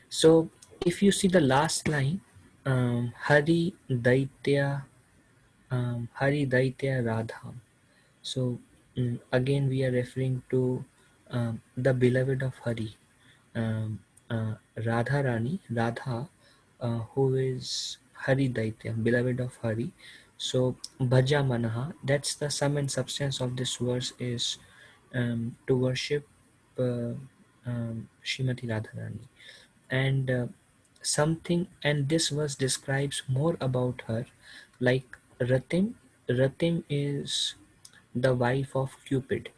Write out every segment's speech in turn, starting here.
So if you see the last line, Hari Daitya Radha. So again we are referring to the beloved of Hari, um, Radha Rani, Radha, who is Hari Daitya, beloved of Hari. So Bhaja Manaha, that's the sum and substance of this verse, is to worship uh, Srimati Radharani. And something, and this verse describes more about her, like Ratim is the wife of Cupid.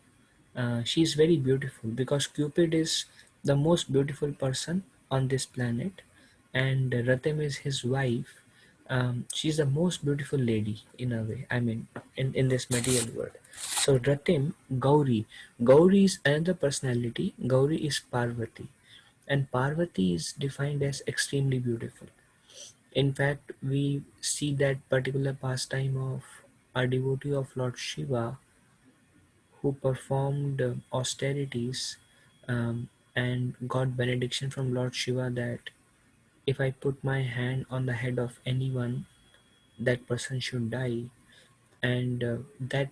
She is very beautiful because Cupid is the most beautiful person on this planet, and Ratim is his wife. She's the most beautiful lady in a way. I mean, in this material world. So Ratim, Gauri is another personality. Gauri is Parvati, and Parvati is defined as extremely beautiful. In fact, we see that particular pastime of a devotee of Lord Shiva who performed austerities, and got benediction from Lord Shiva that if I put my hand on the head of anyone, that person should die. And that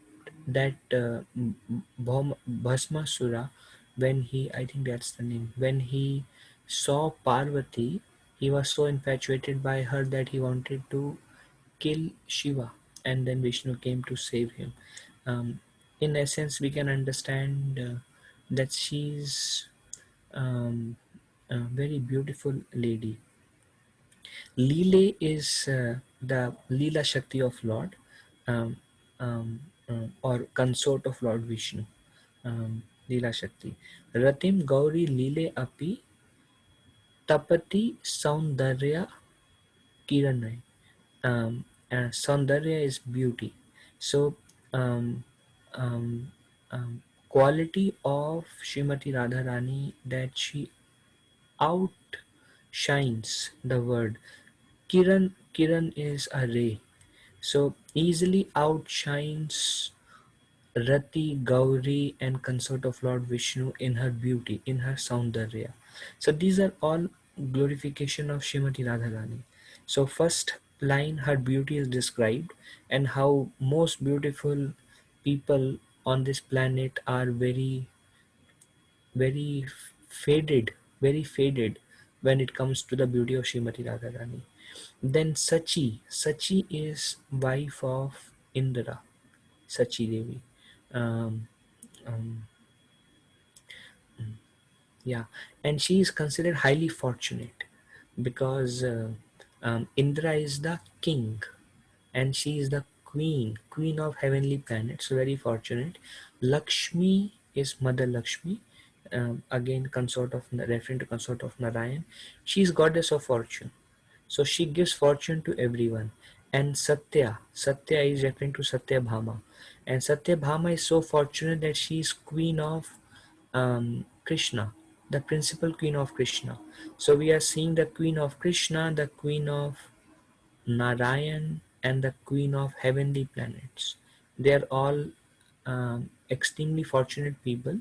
Bhasmasura, when he, I think that's the name, when he saw Parvati, he was so infatuated by her that he wanted to kill Shiva, and then Vishnu came to save him. Um, in essence, we can understand that she's a very beautiful lady. Lile is the Leela Shakti of Lord, um, or consort of Lord Vishnu. Leela Shakti. Ratim Gauri Lile Api Tapati Saundarya Kiranai. Saundarya is beauty. So, um, um, quality of Srimati Radharani, that she outshines the word. Kiran is a ray. So easily outshines Rati, Gauri, and consort of Lord Vishnu in her beauty, in her Saundarya. So these are all glorification of Srimati Radharani. So first line, her beauty is described, and how most beautiful people on this planet are very faded, very faded when it comes to the beauty of Srimati Radharani. Then Sachi is wife of Indra, Sachi Devi. Um, um, yeah, and she is considered highly fortunate because Indra is the king and she is the queen of heavenly planets. So very fortunate. Lakshmi is Mother Lakshmi, again consort of, referring to consort of Narayan. She is goddess of fortune. So she gives fortune to everyone. And Satya is referring to Satya Bhama. And Satya Bhama is so fortunate that she is queen of Krishna, the principal queen of Krishna. So we are seeing the queen of Krishna, the queen of Narayan, and the queen of heavenly planets. They are all extremely fortunate people.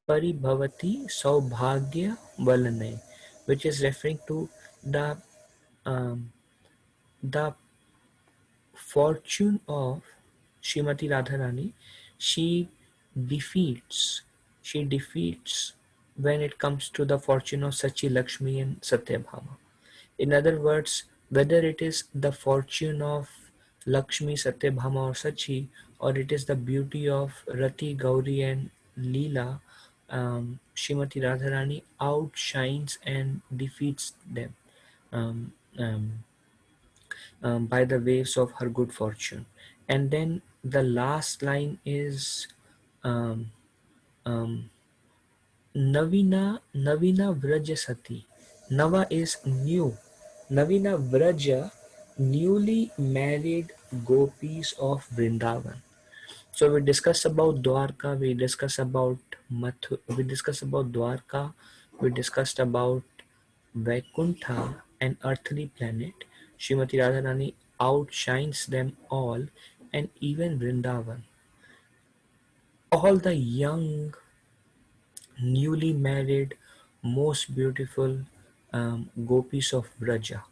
Paribhavati Saubhagya Valanay, which is referring to the um, the fortune of Srimati Radharani. She defeats she defeats when it comes to the fortune of Sachi Lakshmi and Satyabhama. In other words, whether it is the fortune of Lakshmi, Satyabhama or Sachi, or it is the beauty of Rati, Gauri and Leela, Srimati Radharani outshines and defeats them. Um, um, by the waves of her good fortune. And then the last line is um, um, Navina Vraja Sati. Nava is new. Navina Vraja, newly married gopis of Vrindavan. So we discussed about Dwarka, we discussed about we discussed about Dwarka, we discussed about Vaikuntha, an earthly planet. Srimati Radharani outshines them all, and even Vrindavan. All the young, newly married most beautiful gopis of Vraja.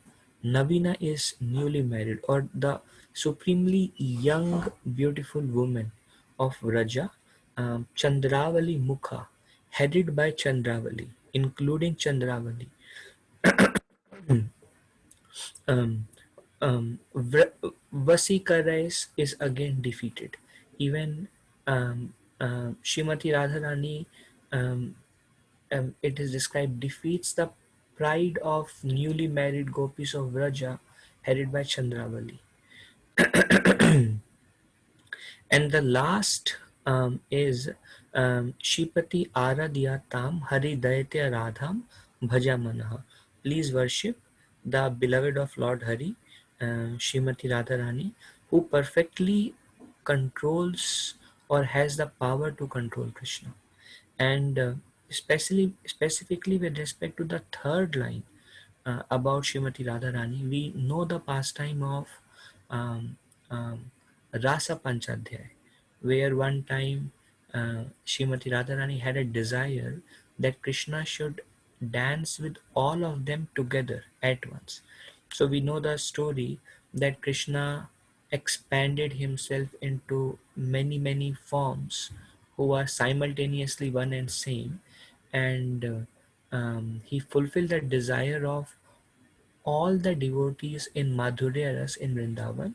Navina is newly married, or the supremely young, beautiful woman of Vraja, Chandravali Mukha, headed by Chandravali, including Chandravali. Um, Vasikarais is again defeated. Even Shrimati Radharani, um, it is described, defeats the pride of newly married gopis of Vraja, headed by Chandravali. And the last is Shipati Aradhya Tam Hari Daitya Radham Bhaja Manaha. Please worship the beloved of Lord Hari, Srimati Radharani, who perfectly controls or has the power to control Krishna. And specifically with respect to the third line, about Srimati Radharani, we know the pastime of um, um, Rasa Panchadhyay, where one time Srimati Radharani had a desire that Krishna should dance with all of them together at once. So we know the story that Krishna expanded himself into many, many forms who are simultaneously one and same, and he fulfilled the desire of all the devotees in Madhurya Ras in Vrindavan,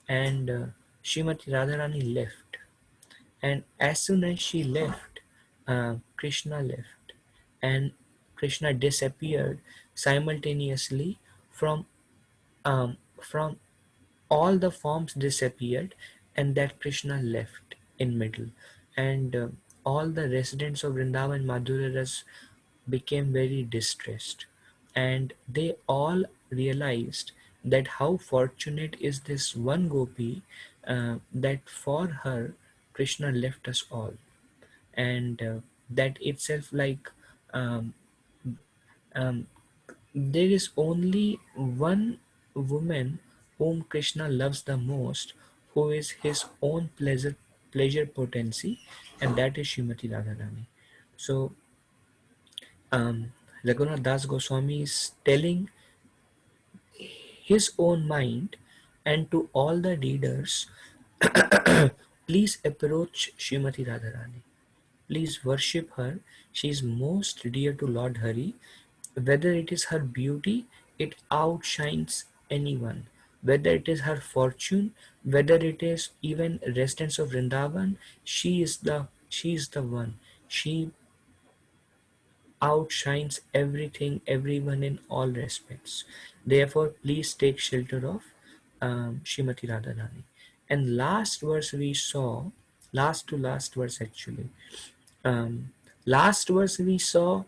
and Srimati Radharani left. And as soon as she left, Krishna left, and Krishna disappeared simultaneously from from all the forms disappeared, and that Krishna left in middle, and all the residents of Vrindavan Madhura became very distressed, and they all realized that how fortunate is this one gopi, that for her Krishna left us all, and that itself, like, um, um, there is only one woman whom Krishna loves the most, who is his own pleasure potency, and that is Srimati Radharani. So um, Raghunath Das Goswami is telling his own mind, and to all the readers, please approach Srimati Radharani. Please worship her. She is most dear to Lord Hari. Whether it is her beauty, it outshines anyone. Whether it is her fortune, whether it is even residents of Vrindavan, she is the one. She outshines everything, everyone in all respects. Therefore, please take shelter of Srimati Radharani. And last verse we saw, last to last verse actually, um, last verse we saw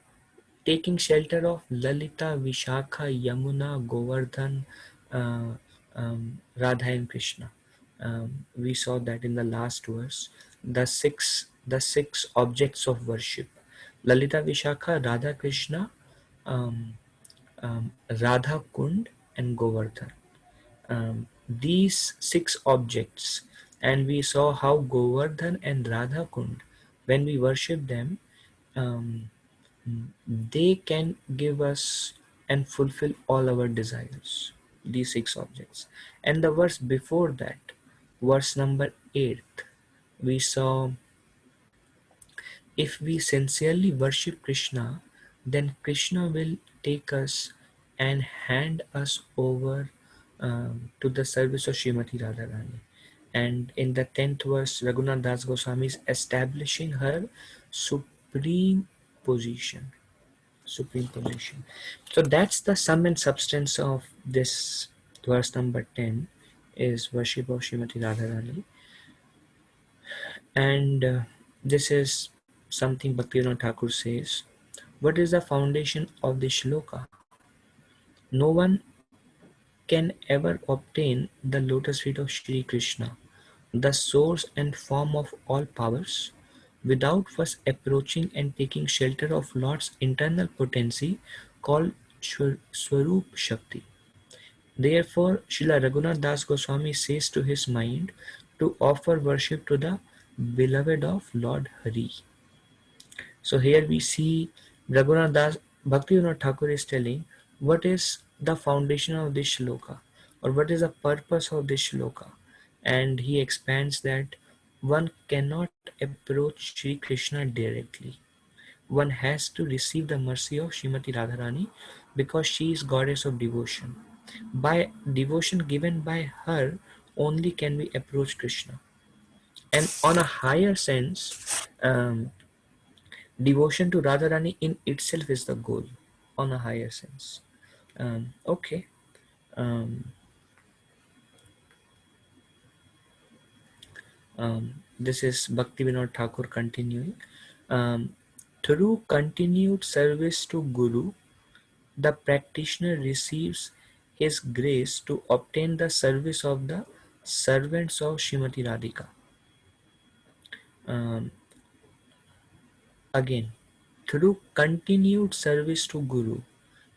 taking shelter of Lalita, Vishakha, Yamuna, Govardhan, Radha and Krishna. We saw that in the last verse, the six objects of worship: Lalita, Vishakha, Radha, Krishna, um, Radha Kund, and Govardhan. These six objects, and we saw how Govardhan and Radha Kund, when we worship them, um, they can give us and fulfill all our desires, these six objects. And the verse before that, verse number 8, we saw, if we sincerely worship Krishna, then Krishna will take us and hand us over to the service of Srimati Radharani. And in the 10th verse, Raghunath Das Goswami is establishing her supreme position. Supreme position. So that's the sum and substance of this verse number 10, is worship of Srimati Radharani. And this is something Bhaktivinoda Thakur says. What is the foundation of the shloka? No one can ever obtain the lotus feet of Sri Krishna, the source and form of all powers, without first approaching and taking shelter of Lord's internal potency called Swarup Shakti. Therefore, Srila Raghunath Das Goswami says to his mind to offer worship to the beloved of Lord Hari. So here we see Raghunath Das Bhaktivinoda Thakur is telling what is the foundation of this shloka, or what is the purpose of this shloka, and he expands that one cannot approach Sri Krishna directly. One has to receive the mercy of Srimati Radharani because she is goddess of devotion. By devotion given by her only can we approach Krishna. And on a higher sense, devotion to Radharani in itself is the goal, on a higher sense. Okay. Um, this is Bhakti Vinod Thakur continuing. Um, Through continued service to Guru, the practitioner receives his grace to obtain the service of the servants of Srimati Radhika. Um, Again, through continued service to Guru,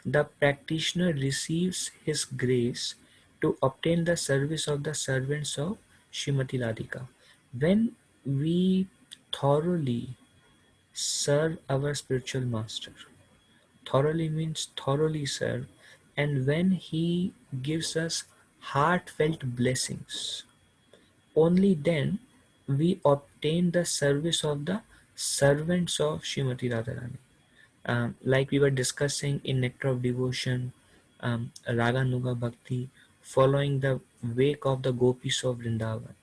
the practitioner receives his grace to obtain the service of the servants of Srimati Radhika. When we thoroughly serve our spiritual master, thoroughly means thoroughly serve, and when he gives us heartfelt blessings, only then we obtain the service of the servants of Srimati Radharani. Like we were discussing in Nectar of Devotion, Raga Nuga Bhakti, following the wake of the gopis of Vrindavan.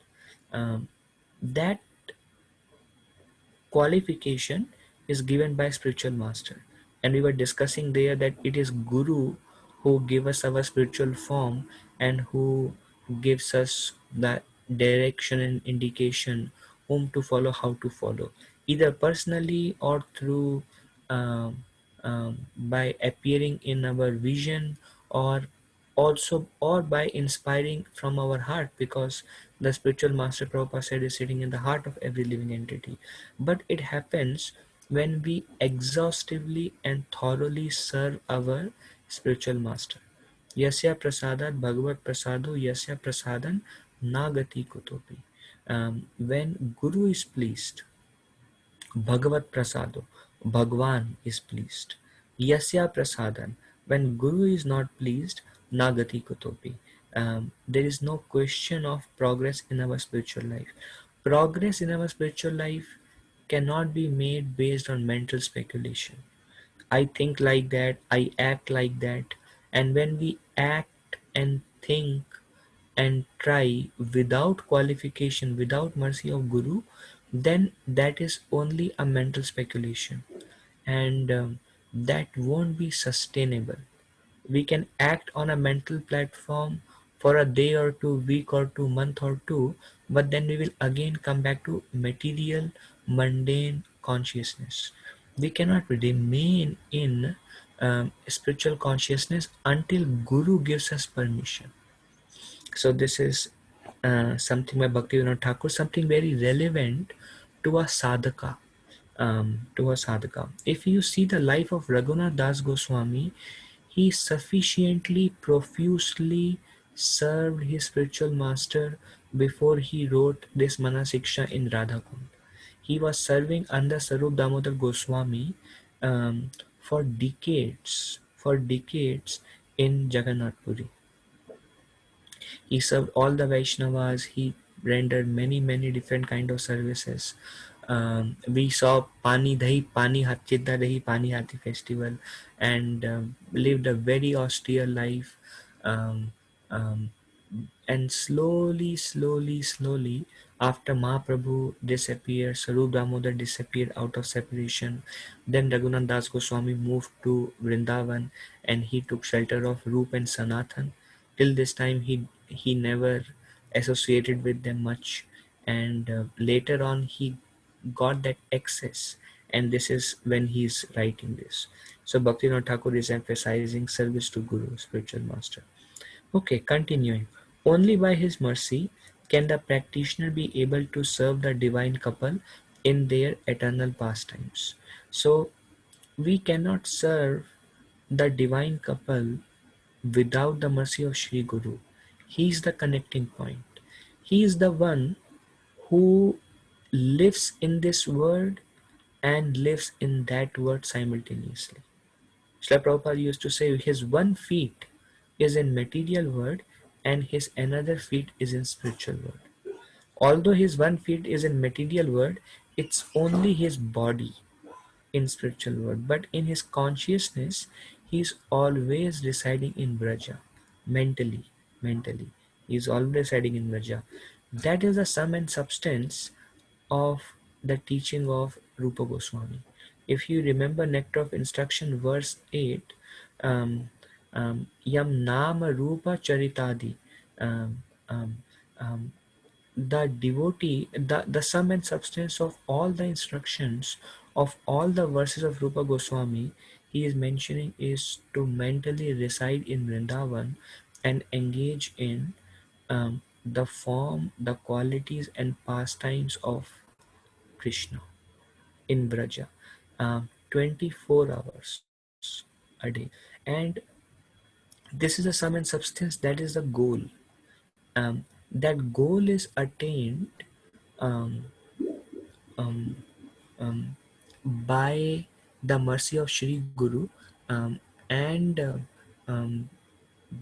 Um, that qualification is given by spiritual master, and we were discussing there that it is Guru who gives us our spiritual form and who gives us the direction and indication whom to follow, how to follow, either personally or through by appearing in our vision, or also or by inspiring from our heart, because the spiritual master Prabhupada said is sitting in the heart of every living entity. But it happens when we exhaustively and thoroughly serve our spiritual master. Yasya prasadat bhagavat prasado yasya prasadan nagati kutopi. When Guru is pleased, Bhagavat Prasado, Bhagwan is pleased. Yasya Prasadan, when Guru is not pleased, Nagati Kutopi. There is no question of progress in our spiritual life. Progress in our spiritual life cannot be made based on mental speculation. I think like that, I act like that, and when we act and think and try without qualification, without mercy of Guru, then that is only a mental speculation, and that won't be sustainable. We can act on a mental platform for a day or two, week or two, month or two, but then we will again come back to material, mundane consciousness. We cannot remain in spiritual consciousness until Guru gives us permission. So this is something by Bhaktivinoda Thakur, something very relevant to a sadhaka. If you see the life of Raghunath Das Goswami, he sufficiently profusely served his spiritual master before he wrote this Manasiksha in Radhakund. He was serving under Sarup Damodar Goswami for decades in Jagannath Puri. He served all the Vaishnavas. He rendered many different kind of services. We saw Pani Hatchita Dahi Pani Hati festival, and lived a very austere life. Um, um, and slowly, after Mahaprabhu disappeared, Sarup Damodar disappeared out of separation. Then Raghunath Das Goswami moved to Vrindavan, and he took shelter of Rup and Sanatan. Till this time, he never associated with them much, and later on he got that access, and this is when he is writing this. So Bhaktivinoda Thakur is emphasizing service to Guru, spiritual master. Okay, continuing. Only by his mercy can the practitioner be able to serve the divine couple in their eternal pastimes. So we cannot serve the divine couple without the mercy of Sri Guru. He is the connecting point. He is the one who lives in this world and lives in that world simultaneously. Srila Prabhupada used to say his one feet is in material world and his another feet is in spiritual world. Although his one feet is in material world, it's only his body in spiritual world, but in his consciousness, he is always residing in Braja, mentally, mentally. He is always residing in Braja. That is the sum and substance of the teaching of Rupa Goswami. If you remember Nectar of Instruction, verse 8, um, Yam Nama Rupa Charitadi, um, um, um, the devotee, the sum and substance of all the instructions of all the verses of Rupa Goswami, he is mentioning is to mentally reside in Vrindavan and engage in the form, the qualities, and pastimes of Krishna in Braja, 24 hours a day. And this is the sum and substance, that is the goal. That goal is attained um, um, um, by the mercy of Shri Guru, and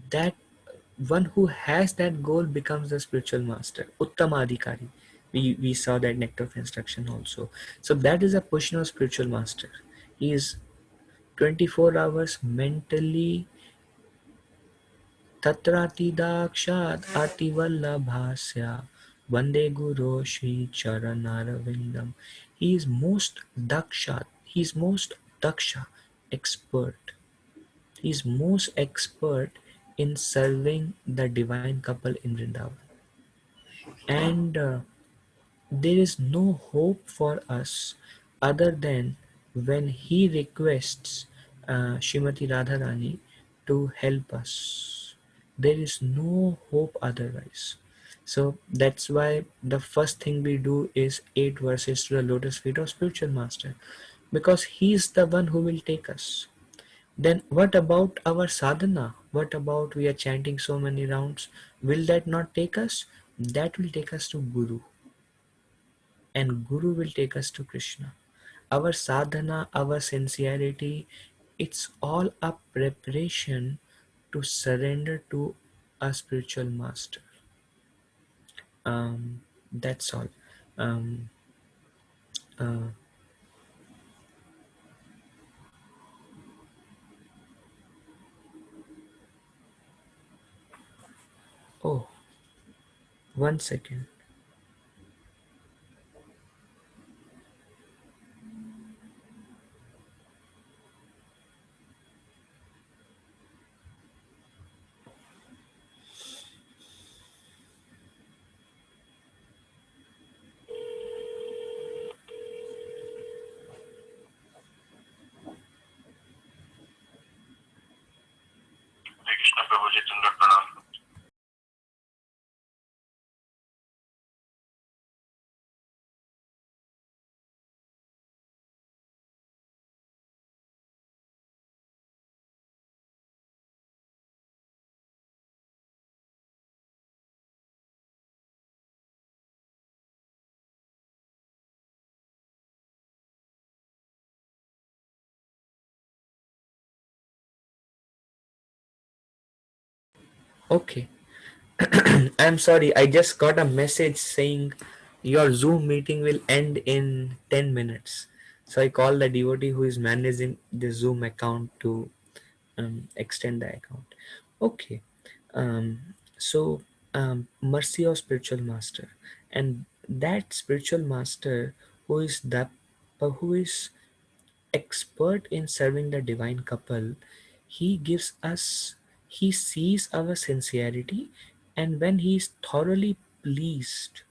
that one who has that goal becomes the spiritual master, Uttamadhikari. We saw that Nectar of Instruction also. So that is a position of spiritual master. He is 24 hours mentally तत्रातिदाक्षात् अतिवल्लभास्या Vande Guru Shri Charanarvindam. He is most daksha. He is most daksha, expert. He is most expert in serving the divine couple in Vrindavan. And there is no hope for us other than when he requests Shrimati Radharani to help us. There is no hope otherwise. So that's why the first thing we do is 8 verses to the lotus feet of spiritual master, because he is the one who will take us. Then what about our sadhana? What about we are chanting so many rounds? Will that not take us? That will take us to Guru, and Guru will take us to Krishna. Our sadhana, our sincerity, it's all a preparation to surrender to a spiritual master. That's all. Um, uh, oh, 1 second. हरे कृष्ण प्रभु जी तुंदर प्रणाम। Okay. I'm sorry, I just got a message saying your Zoom meeting will end in 10 minutes. So I called the devotee who is managing the Zoom account to extend the account. Okay. So, mercy of spiritual master, and that spiritual master who is the who is expert in serving the divine couple, he gives us, he sees our sincerity, and when he is thoroughly pleased,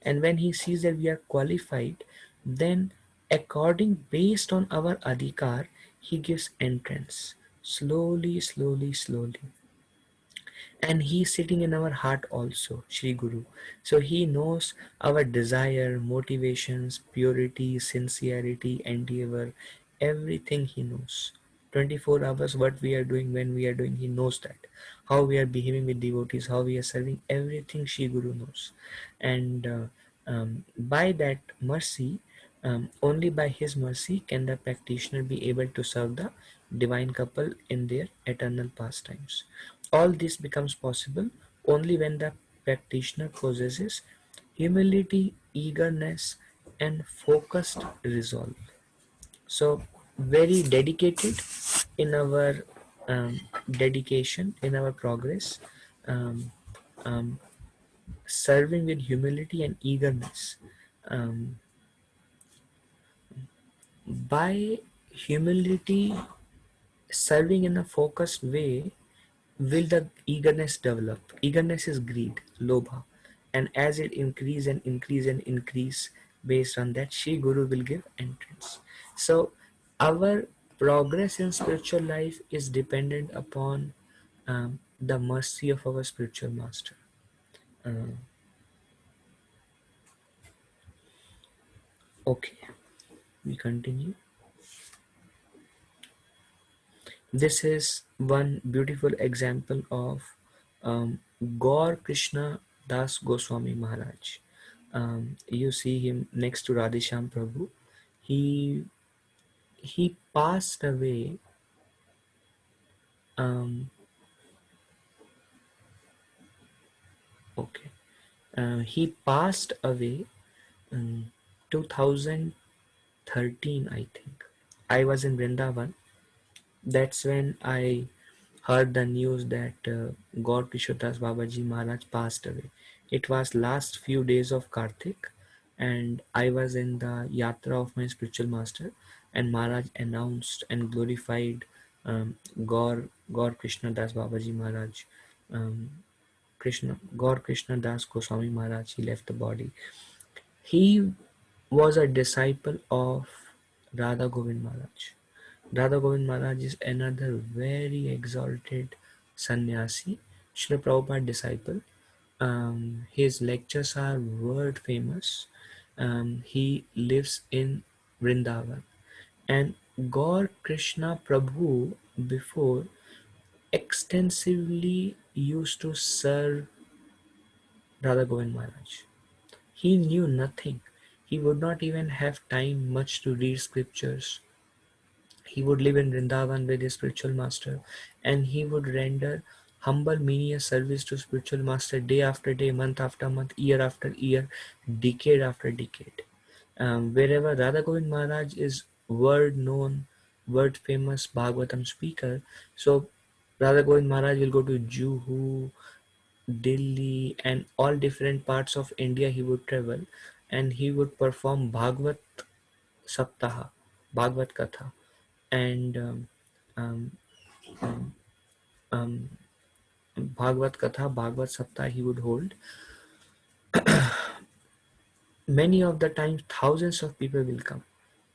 and when he sees that we are qualified, then according based on our adhikar, he gives entrance slowly, slowly, slowly. And he is sitting in our heart also, Shri Guru. So he knows our desire, motivations, purity, sincerity, endeavor, everything he knows. 24 hours what we are doing, when we are doing, he knows that. How we are behaving with devotees, how we are serving, everything Shri Guru knows. And by that mercy, only by his mercy can the practitioner be able to serve the divine couple in their eternal pastimes. All this becomes possible only when the practitioner possesses humility, eagerness, and focused resolve. So, very dedicated in our dedication, in our progress, um, um, serving with humility and eagerness. Um, by humility, serving in a focused way, will the eagerness develop. Eagerness is greed, lobha, and as it increase and increase and increase, based on that, Shri Guru will give entrance. So our progress in spiritual life is dependent upon the mercy of our spiritual master. Uh, okay, we continue. This is one beautiful example of Gaur Krishna Das Goswami Maharaj. You see him next to Radhesham Prabhu. He he passed away. Um, okay, he passed away in 2013, I think. I was in Vrindavan. That's when I heard the news that Gaur Kishodas Babaji Maharaj passed away. It was last few days of Karthik, and I was in the yatra of my spiritual master, and Maharaj announced and glorified Gaur Krishna Das Babaji Maharaj. Um, Gaur Krishna Das Goswami Maharaj. He left the body. He was a disciple of Radha Govind Maharaj. Radha Govind Maharaj is another very exalted sannyasi, Srila Prabhupada disciple. His lectures are world famous. He lives in Vrindavan. And Gaur Krishna Prabhu before extensively used to serve Radha Govind Maharaj. He knew nothing. He would not even have time much to read scriptures. He would live in Vrindavan with his spiritual master, and he would render humble menial service to spiritual master day after day, month after month, year after year, decade after decade. Wherever Radha Govind Maharaj is world known, world famous Bhagavatam speaker, so Radha Govind Maharaj will go to Juhu, Delhi, and all different parts of India. He would travel, and he would perform Bhagavat Saptaha, Bhagavat Katha, and um, um, um, Bhagavad Katha, Bhagavad Saptah he would hold. Many of the times, thousands of people will come,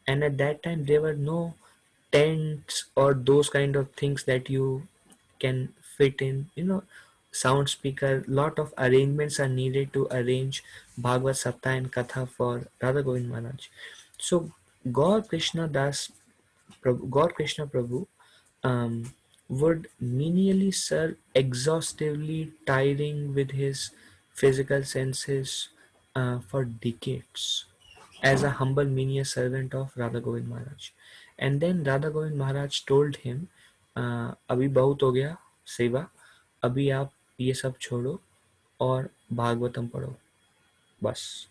and at that time there were no tents or those kind of things that you can fit in. Sound speaker. Lot of arrangements are needed to arrange Bhagavad Saptah and Katha for Radha Govind Maharaj. So Gaur Krishna Das Prabhu, God Krishna Prabhu um, would menially serve exhaustively, tiring with his physical senses for decades as a humble menial servant of Radha Govind Maharaj. And then Radha Govind Maharaj told him, अभी बहुत हो गया सेवा, अभी आप ये सब छोड़ो और भागवतम पढ़ो, बस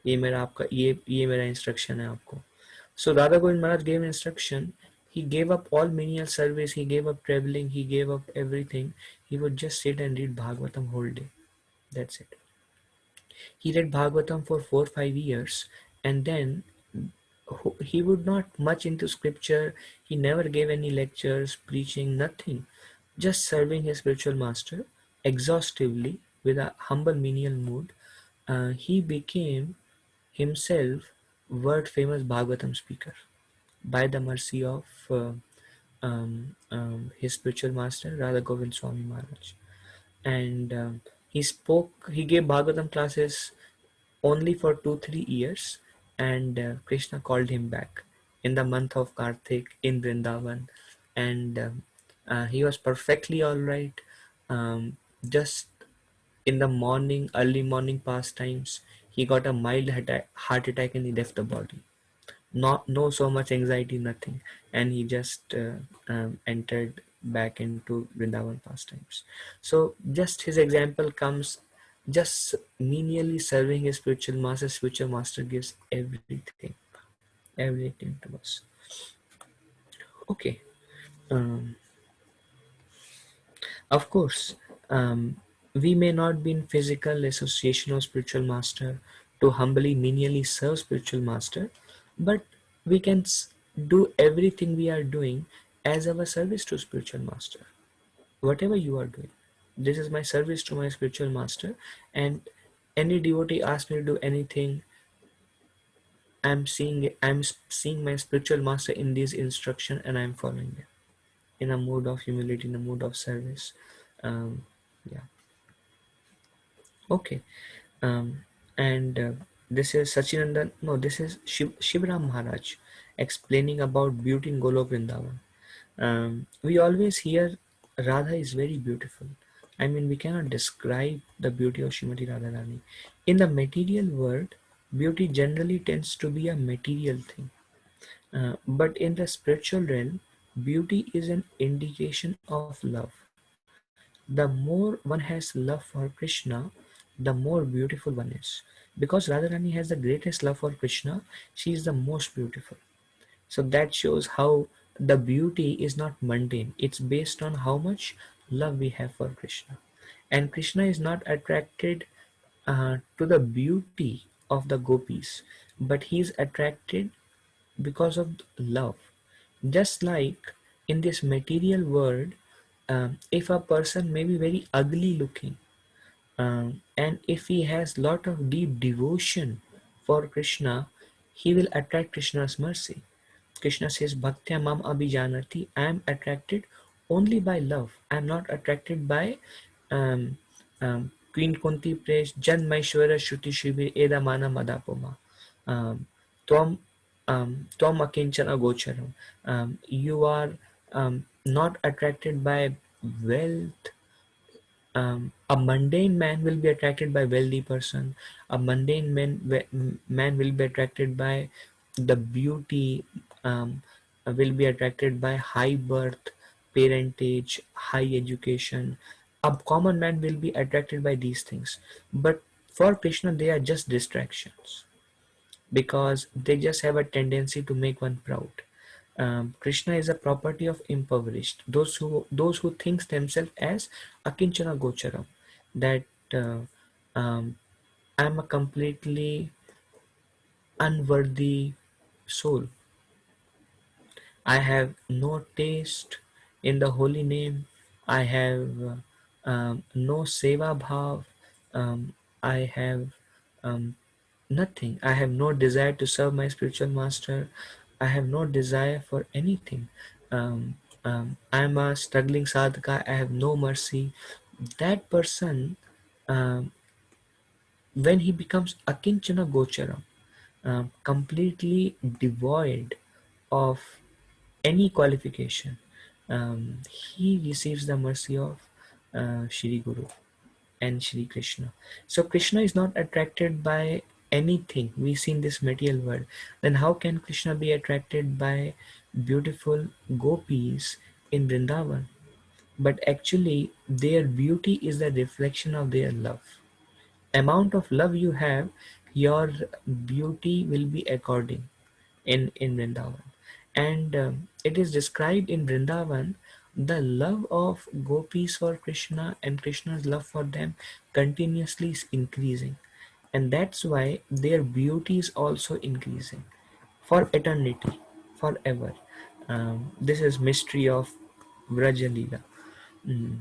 ये मेरा इंस्ट्रक्शन है आपको. So Radha Govind Maharaj gave instruction. He gave up all menial service. He gave up traveling. He gave up everything. He would just sit and read Bhagavatam whole day. That's it. He read Bhagavatam for 4 5 years, and then he would not much into scripture. He never gave any lectures, preaching, nothing. Just serving his spiritual master exhaustively with a humble menial mood. He became himself world famous Bhagavatam speaker by the mercy of his spiritual master Radha Govind Swami Maharaj. And he gave Bhagavatam classes only for 2 3 years, and Krishna called him back in the month of Karthik in Vrindavan, and he was perfectly all right. Just in the morning, early morning pastimes, he got a mild heart attack and he left the body. not no so much anxiety, nothing, and he just entered back into Vrindavan pastimes. So just his example comes, just menially serving his spiritual master gives everything to us. Okay. um, of course, we may not be in physical association of spiritual master to humbly menially serve spiritual master, but we can do everything we are doing as our service to spiritual master. Whatever you are doing, this is my service to my spiritual master, and any devotee asks me to do anything, I'm seeing my spiritual master in these instruction, and I'm following them in a mood of humility, in a mood of service. um, yeah. Okay. um, and this is Sachinandan, no, this is Shivram Maharaj explaining about beauty in Golok Vrindavan. We always hear Radha is very beautiful. I mean, we cannot describe the beauty of Srimati Radharani. In the material world, beauty generally tends to be a material thing. But in the spiritual realm, beauty is an indication of love. The more one has love for Krishna, the more beautiful one is. Because Radharani has the greatest love for Krishna, she is the most beautiful. So that shows how the beauty is not mundane. It's based on how much love we have for Krishna. And Krishna is not attracted to the beauty of the gopis, but he is attracted because of love. Just like in this material world, if a person may be very ugly looking, and if he has lot of deep devotion for Krishna, he will attract Krishna's mercy. Krishna says, Bhaktya mam abhijanati, I am attracted only by love. I am not attracted by um, Queen Kunti prays, Jan Maishwara Shruti Shibir Eda Mana Madapoma. Um, Tvam Tvam Akinchana Gocharam. You are not attracted by wealth. A mundane man will be attracted by wealthy person. A mundane man will be attracted by the beauty, will be attracted by high birth, parentage, high education. A common man will be attracted by these things, but for Krishna they are just distractions, because they just have a tendency to make one proud. Krishna is a property of impoverished, those who thinks themselves as akinchana gocharam, that uh, um, I'm a completely unworthy soul. I have no taste in the holy name. I have no seva bhav. I have um, nothing. I have no desire to serve my spiritual master. I have no desire for anything. I am a struggling sadhaka. I have no mercy. That person, um, when he becomes akinchana gocharam, completely devoid of any qualification, he receives the mercy of Shri Guru and Shri Krishna. So Krishna is not attracted by anything we see in this material world. Then how can Krishna be attracted by beautiful gopis in Vrindavan? But actually, their beauty is the reflection of their love. Amount of love you have, your beauty will be according in Vrindavan. And it is described in Vrindavan, the love of gopis for Krishna and Krishna's love for them continuously is increasing. And that's why their beauty is also increasing for eternity, forever. This is mystery of Vraja Mm.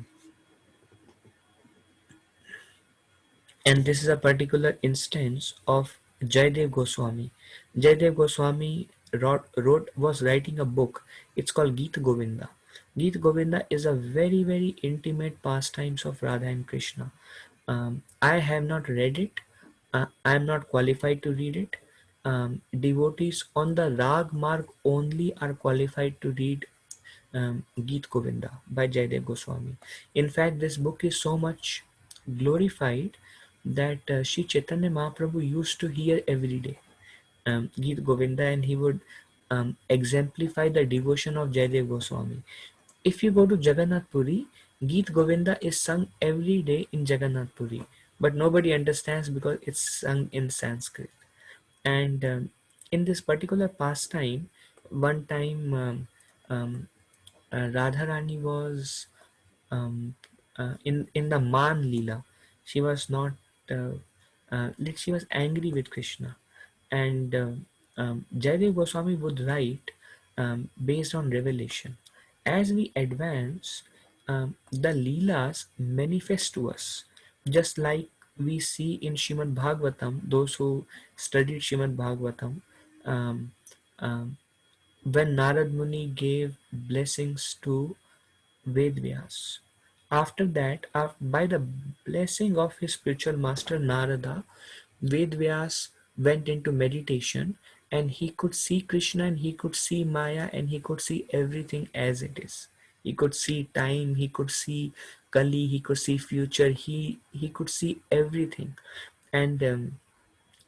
And this is a particular instance of Jaydev Goswami. Jaydev Goswami was writing a book. It's called Geet Govinda. Geet Govinda is a very intimate pastimes of Radha and Krishna. I have not read it. I am not qualified to read it. Devotees on the Rag Marg only are qualified to read Geet Govinda by Jaydev Goswami. In fact, this book is so much glorified that Sri Chaitanya Mahaprabhu used to hear every day. Geet Govinda, and he would exemplify the devotion of Jaidev Goswami. If you go to Jagannath Puri, Geet Govinda is sung every day in Jagannath Puri, but nobody understands because it's sung in Sanskrit. And in this particular pastime, one time Radharani was um, in the Man Leela. She was not uh, like she was angry with Krishna, and Jaidev Goswami would write based on revelation. As we advance, the Leelas manifest to us, just like we see in Shrimad Bhagavatam. Those who studied Shrimad Bhagavatam, um, um, when Narad Muni gave blessings to Vedvyas. After that, by the blessing of his spiritual master Narada, Vedvyas went into meditation, and he could see Krishna, and he could see Maya, and he could see everything as it is. He could see time, he could see Kali, he could see future, he could see everything. And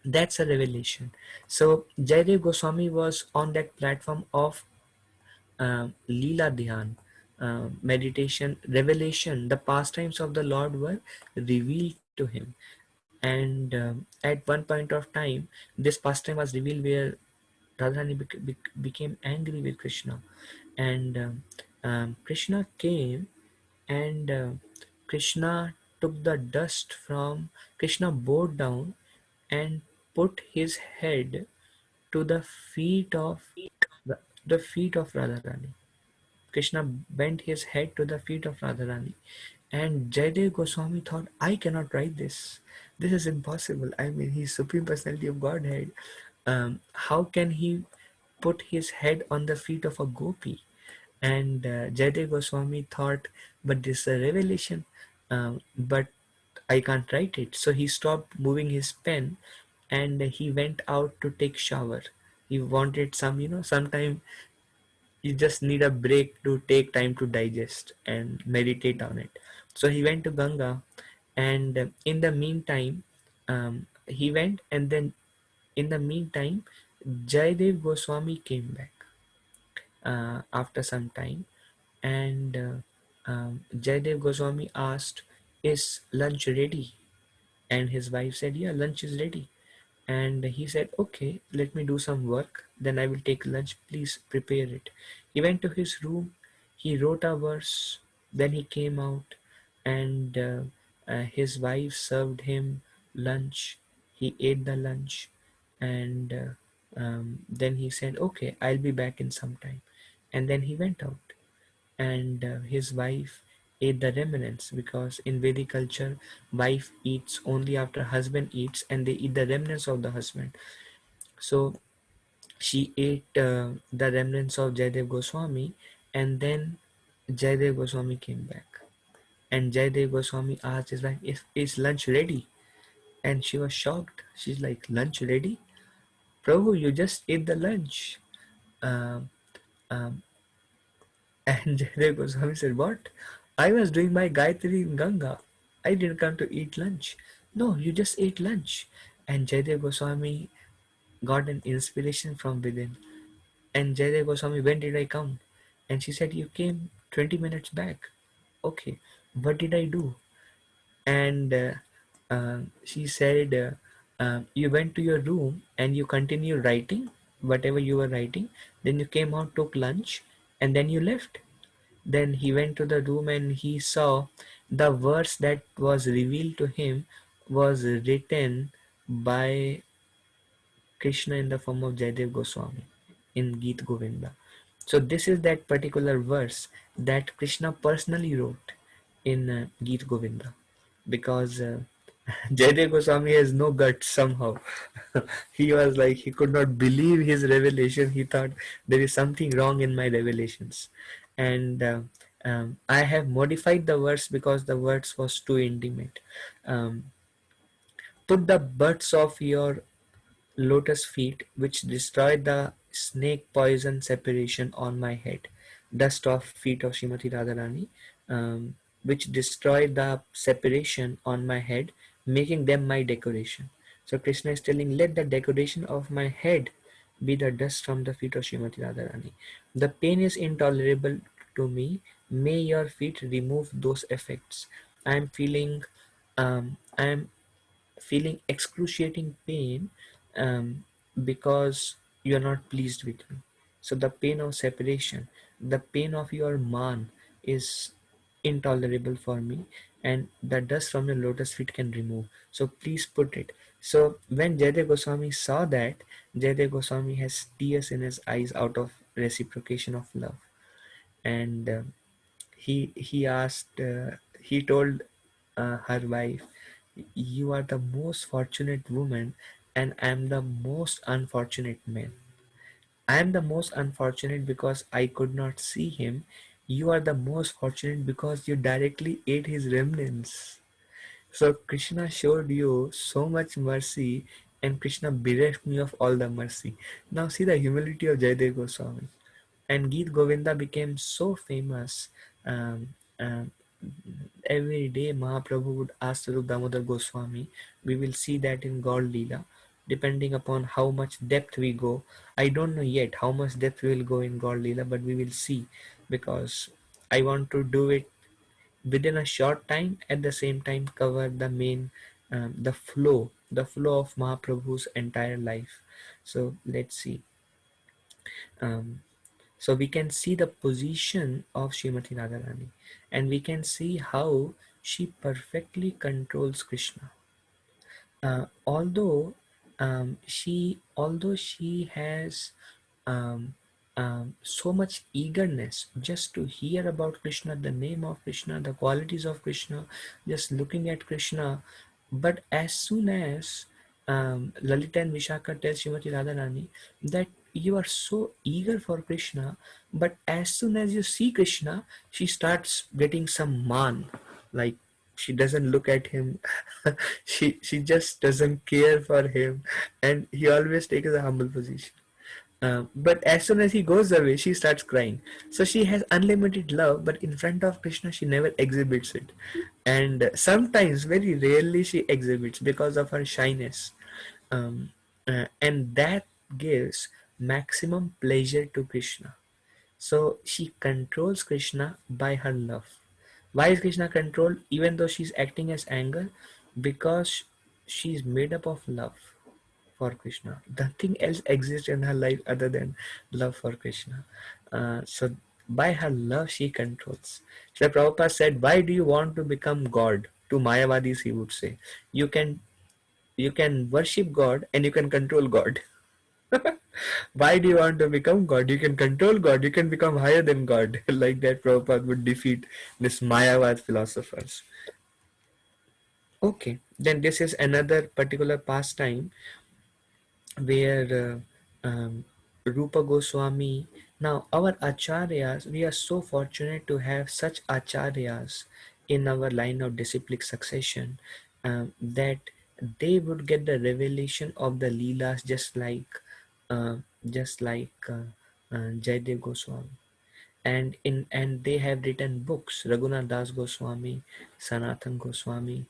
that's a revelation. So Jaidev Goswami was on that platform of Leela Dhyan, meditation, revelation. The pastimes of the Lord were revealed to him. And at one point of time, this pastime was revealed where Radharani became angry with Krishna. And Krishna came, and Krishna took the dust from, Krishna bowed down and put his head to the feet of the feet of Radharani. Krishna bent his head to the feet of Radharani. And Jaidev Goswami thought, I cannot write this. This is impossible. I mean, he's Supreme Personality of Godhead. How can he put his head on the feet of a gopi? And Jaidev Goswami thought, but this is a revelation, but I can't write it. So he stopped moving his pen, and he went out to take shower. He wanted some, sometime you just need a break to take time to digest and meditate on it. So he went to Ganga, and in the meantime, he went, and then in the meantime, Jaidev Goswami came back after some time, and Jaidev Goswami asked, "Is lunch ready?" And his wife said, "Yeah, lunch is ready." And he said, "Okay, let me do some work, then I will take lunch, please prepare it." He went to his room, he wrote a verse, then he came out, and his wife served him lunch. He ate the lunch, and then he said, "Okay, I'll be back in some time." And then he went out, and his wife ate the remnants, because in Vedic culture, wife eats only after husband eats, and they eat the remnants of the husband. So she ate the remnants of Jaidev Goswami, and then Jaidev Goswami came back, and Jaidev Goswami asked his wife, is lunch ready?" And she was shocked. She's like, "Lunch ready? Prabhu, you just ate the lunch." Um, um, And Jaidev Goswami said, "What? I was doing my Gayatri in Ganga. I didn't come to eat lunch." "No, you just ate lunch." And Jaidev Goswami got an inspiration from within. And Jaidev Goswami, "When did I come?" And she said, "You came 20 minutes back." "Okay, what did I do?" And she said, "You went to your room and you continued writing, whatever you were writing. Then you came out, took lunch, and then you left." Then he went to the room, and he saw the verse that was revealed to him was written by Krishna in the form of Jaidev Goswami in Geet Govinda. So this is that particular verse that Krishna personally wrote in Geet Govinda, because Jaidev Goswami has no guts somehow. He was like, he could not believe his revelation. He thought there is something wrong in my revelations. And I have modified the verse because the verse was too intimate. Um, Put the buds of your lotus feet, which destroy the snake poison separation on my head. Dust of feet of Srimati Radharani, which destroy the separation on my head, making them my decoration. So Krishna is telling, let the decoration of my head be the dust from the feet of Srimati Radharani. The pain is intolerable to me. May your feet remove those effects. I am feeling, I am feeling excruciating pain, because you are not pleased with me. So the pain of separation, the pain of your man is intolerable for me, and the dust from your lotus feet can remove. So please put it. So when Jaydev Goswami saw that, Jaydev Goswami has tears in his eyes out of reciprocation of love, and he asked, he told her wife, you are the most fortunate woman, and I am the most unfortunate man. I am the most unfortunate because I could not see him. You are the most fortunate because you directly ate his remnants. So Krishna showed you so much mercy, and Krishna bereft me of all the mercy. Now see the humility of Jaydev Goswami. And Geet Govinda became so famous. Um, um, every day Mahaprabhu would ask Sarup Damodar Goswami. We will see that in God Leela, depending upon how much depth we go. I don't know yet how much depth we will go in God Leela, but we will see, because I want to do it within a short time, at the same time cover the main, the flow of Mahaprabhu's entire life. So let's see. Um, so we can see the position of Srimati Radharani, and we can see how she perfectly controls Krishna. Although she has um, so much eagerness just to hear about Krishna, the name of Krishna, the qualities of Krishna, just looking at Krishna. But as soon as Lalita and Vishaka tell Srimati Radharani that you are so eager for Krishna, but as soon as you see Krishna, she starts getting some man, like she doesn't look at him. She just doesn't care for him, and he always takes a humble position. But as soon as he goes away, she starts crying. So she has unlimited love, but in front of Krishna, she never exhibits it. And sometimes, very rarely, she exhibits because of her shyness. And that gives maximum pleasure to Krishna. So she controls Krishna by her love. Why is Krishna controlled even though she's acting as anger? Because she's made up of love for Krishna. Nothing else exists in her life other than love for Krishna. So by her love she controls. So Prabhupada said, why do you want to become God? To Mayavadis he would say, you can worship God and you can control God. Why do you want to become God? You can control God. You can become higher than God. Like that, Prabhupada would defeat this Mayavad philosophers. Okay, then this is another particular pastime where Rupa Goswami. Now, our acharyas, we are so fortunate to have such acharyas in our line of disciplic succession, that they would get the revelation of the Leelas uh, just like Jaydev Goswami. And they have written books. Raghunath Das Goswami, Sanatan Goswami,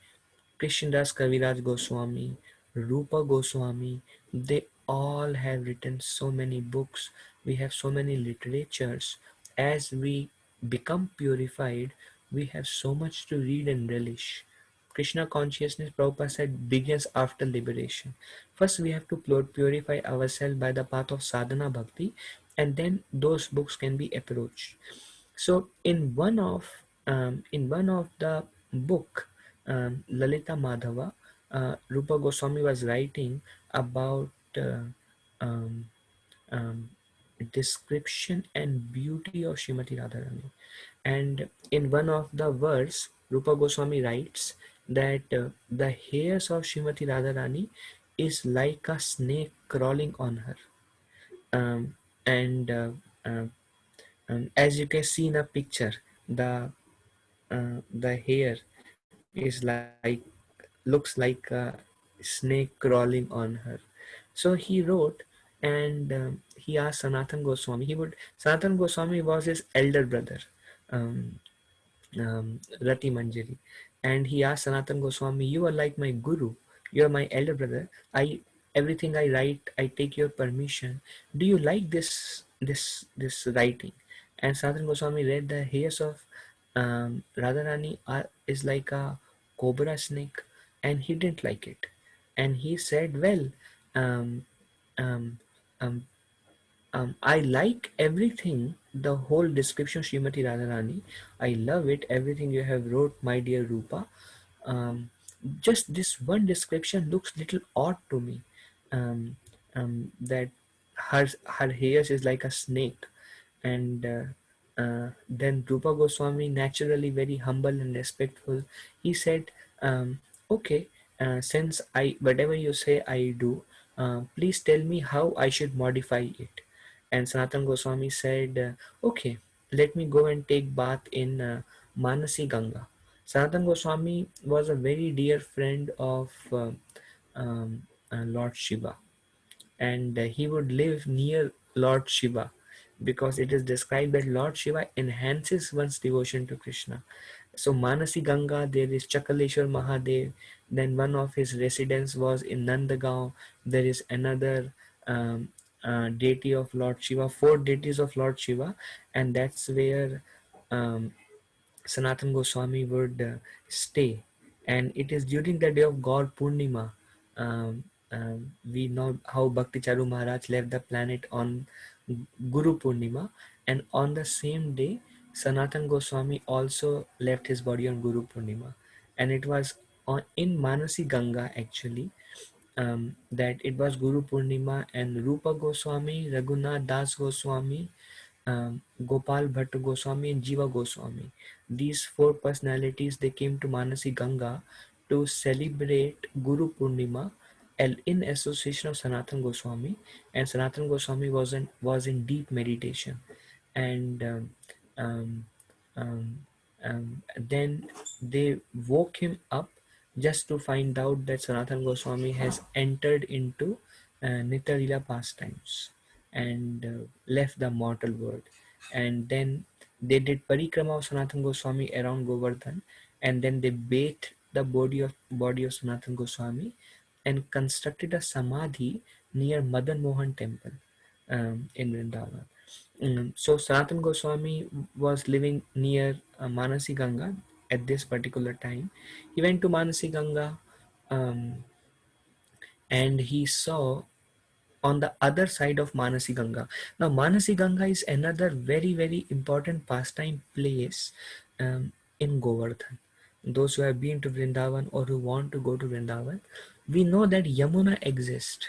Krishnadas Kaviraj Goswami, Rupa Goswami, they all have written so many books. We have so many literatures. As we become purified, we have so much to read and relish. Krishna consciousness, Prabhupada said, begins after liberation. First, we have to purify ourselves by the path of sadhana bhakti, and then those books can be approached. So in one of the book, Lalita Madhava, Rupa Goswami was writing about um, um, description and beauty of Srimati Radharani. And in one of the verse, Rupa Goswami writes that the hairs of Srimati Radharani is like a snake crawling on her. Um, and uh, as you can see in a picture, the hair looks like a snake crawling on her. So he wrote, and he asked Sanatan Goswami. Sanatan Goswami was his elder brother, um, Rati Manjari, and he asked Sanatan Goswami, "You are like my guru. You're my elder brother. I Everything I write, I take your permission. Do you like this writing? And Sanatana Goswami read the hairs of Radharani is like a cobra snake, and he didn't like it. And he said, well, um, um, um, I like everything, the whole description of Srimati Radharani. I love it, everything you have wrote, my dear Rupa. Um, just this one description looks little odd to me. Um, that her hairs is like a snake, and then Rupa Goswami, naturally very humble and respectful, he said, "Okay, since I whatever you say I do, please tell me how I should modify it." And Sanatan Goswami said, "Okay, let me go and take bath in Manasi Ganga." Sanatan Goswami was a very dear friend of um, Lord Shiva, and he would live near Lord Shiva, because it is described that Lord Shiva enhances one's devotion to Krishna. So Manasi Ganga, there is Chakaleshwar Mahadev. Then one of his residence was in Nandagaon. There is another um, deity of Lord Shiva, four deities of Lord Shiva, and that's where um, Sanatan Goswami would stay. And it is during the day of Gaur Purnima. We know how Bhakti Charu Maharaj left the planet on Guru Purnima, and on the same day, Sanatan Goswami also left his body on Guru Purnima. And it was in Manasi Ganga actually, that it was Guru Purnima, and Rupa Goswami, Raghunath Das Goswami, Gopal Bhatt Goswami, and Jiva Goswami. These four personalities, they came to Manasi Ganga to celebrate Guru Purnima in association of Sanatan Goswami, and Sanatan Goswami was in deep meditation, and um, um, then they woke him up just to find out that Sanatan Goswami has entered into Nitya Leela pastimes and left the mortal world. And then they did parikrama of Sanatan Goswami around Govardhan, and then they bathed the body of Sanatan Goswami and constructed a samadhi near Madan Mohan temple in Vrindavan. So Sanatan Goswami was living near Manasi Ganga at this particular time. He went to Manasi Ganga, um, and he saw on the other side of Manasi Ganga. Now, Manasi Ganga is another very, very important pastime place in Govardhan. Those who have been to Vrindavan or who want to go to Vrindavan, we know that in Yamuna exists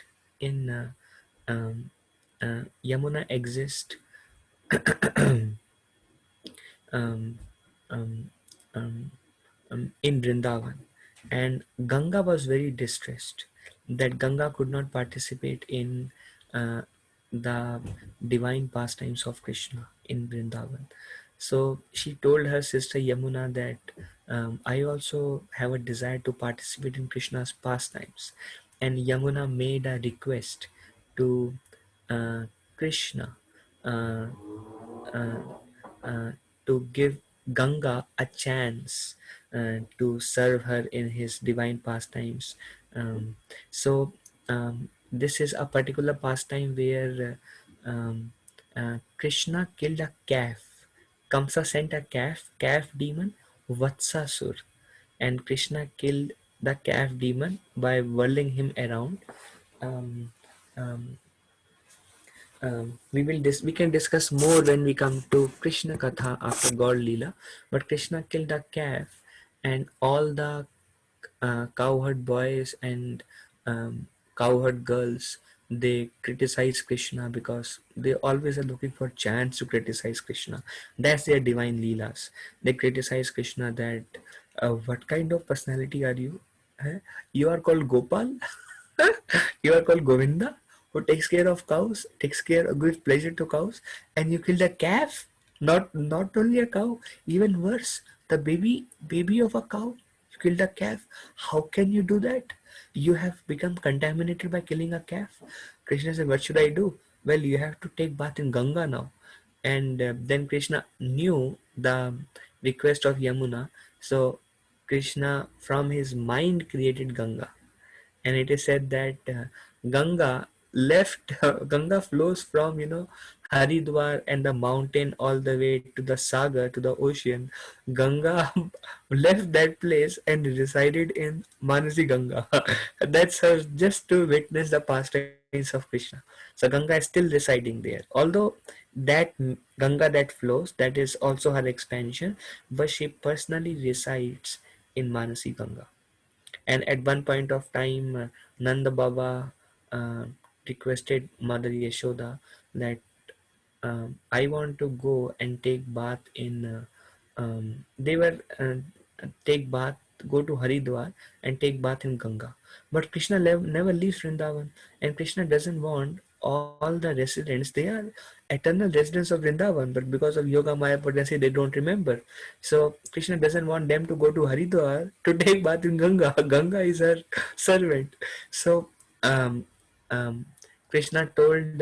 um, um, um, in Vrindavan, and Ganga was very distressed that Ganga could not participate in uh, the divine pastimes of Krishna in Vrindavan. So she told her sister Yamuna that I also have a desire to participate in Krishna's pastimes, and Yamuna made a request to uh, Krishna uh, uh, uh, to give Ganga a chance to serve her in his divine pastimes. So this is a particular pastime where Krishna killed a calf. Kamsa sent a calf demon, Vatsasur, and Krishna killed the calf demon by whirling him around. Um, um, we can discuss more when we come to Krishna Katha after God Leela. But Krishna killed a calf, and all the cowherd boys and cowherd girls, they criticize Krishna because they always are looking for chance to criticize Krishna. That's their divine leelas. They criticize Krishna that what kind of personality are you? Huh? You are called Gopal. You are called Govinda, who takes care of cows, gives pleasure to cows, and you killed a calf. Not only a cow, even worse, the baby of a cow. You killed a calf. How can you do that? You have become contaminated by killing a calf. Krishna said, "What should I do?" Well, you have to take bath in Ganga now. And then Krishna knew the request of Yamuna, so Krishna from his mind created Ganga, and it is said that Ganga left Ganga flows from Haridwar and the mountain all the way to the Sagar, to the ocean. Ganga left that place and resided in Manasi Ganga. That's her, just to witness the pastimes of Krishna. So Ganga is still residing there, although that Ganga that flows, that is also her expansion, but she personally resides in Manasi Ganga. And at one point of time, Nanda Baba uh, requested Mother Yashoda that I want to go and take bath in. They were take bath, go to Haridwar and take bath in Ganga. But Krishna never leaves Vrindavan, and Krishna doesn't want all the residents. They are eternal residents of Vrindavan, but because of Yoga Maya potency, they don't remember. So Krishna doesn't want them to go to Haridwar to take bath in Ganga. Ganga is her servant. So um, um, Krishna told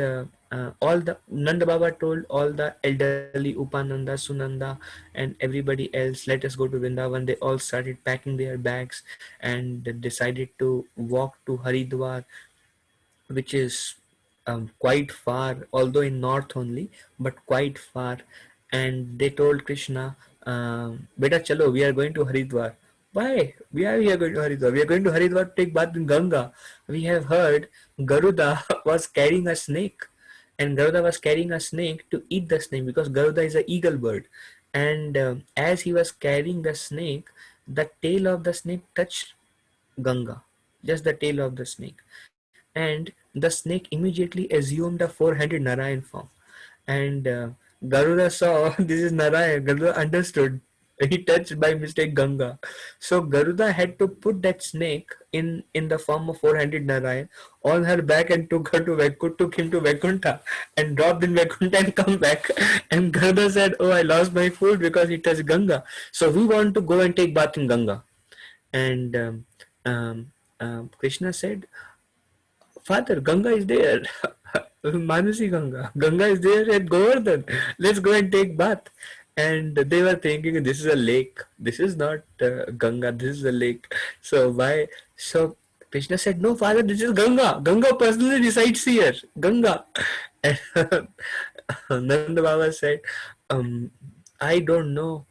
all the Nanda Baba told all the elderly Upananda, Sunanda, and everybody else, let us go to Vrindavan. They all started packing their bags and decided to walk to Haridwar, which is quite far, although in north only, but quite far. And they told Krishna, "Beta, chalo, we are going to Haridwar." Why? Why we are going to Haridwar? We are going to Haridwar to take bath in Ganga. We have heard Garuda was carrying a snake, and Garuda was carrying a snake to eat the snake because Garuda is an eagle bird. And as he was carrying the snake, the tail of the snake touched Ganga, just the tail of the snake, and the snake immediately assumed a four-handed Narayan form. And Garuda saw this is Narayan. Garuda understood. He touched by mistake Ganga. So Garuda had to put that snake in the form of four-handed Narayan on her back and took him to Vaikuntha and dropped in Vaikuntha and come back. And Garuda said, "Oh, I lost my food because he touched Ganga. So we want to go and take bath in Ganga." And um, Krishna said, "Father, Ganga is there. Manasi Ganga. Ganga is there at Govardhan. Let's go and take bath." And they were thinking, this is a lake. This is not Ganga. This is a lake. So why? So Krishna said, "No, Father, this is Ganga. Ganga personally resides here. Ganga." And Nanda Baba said, um, "I don't know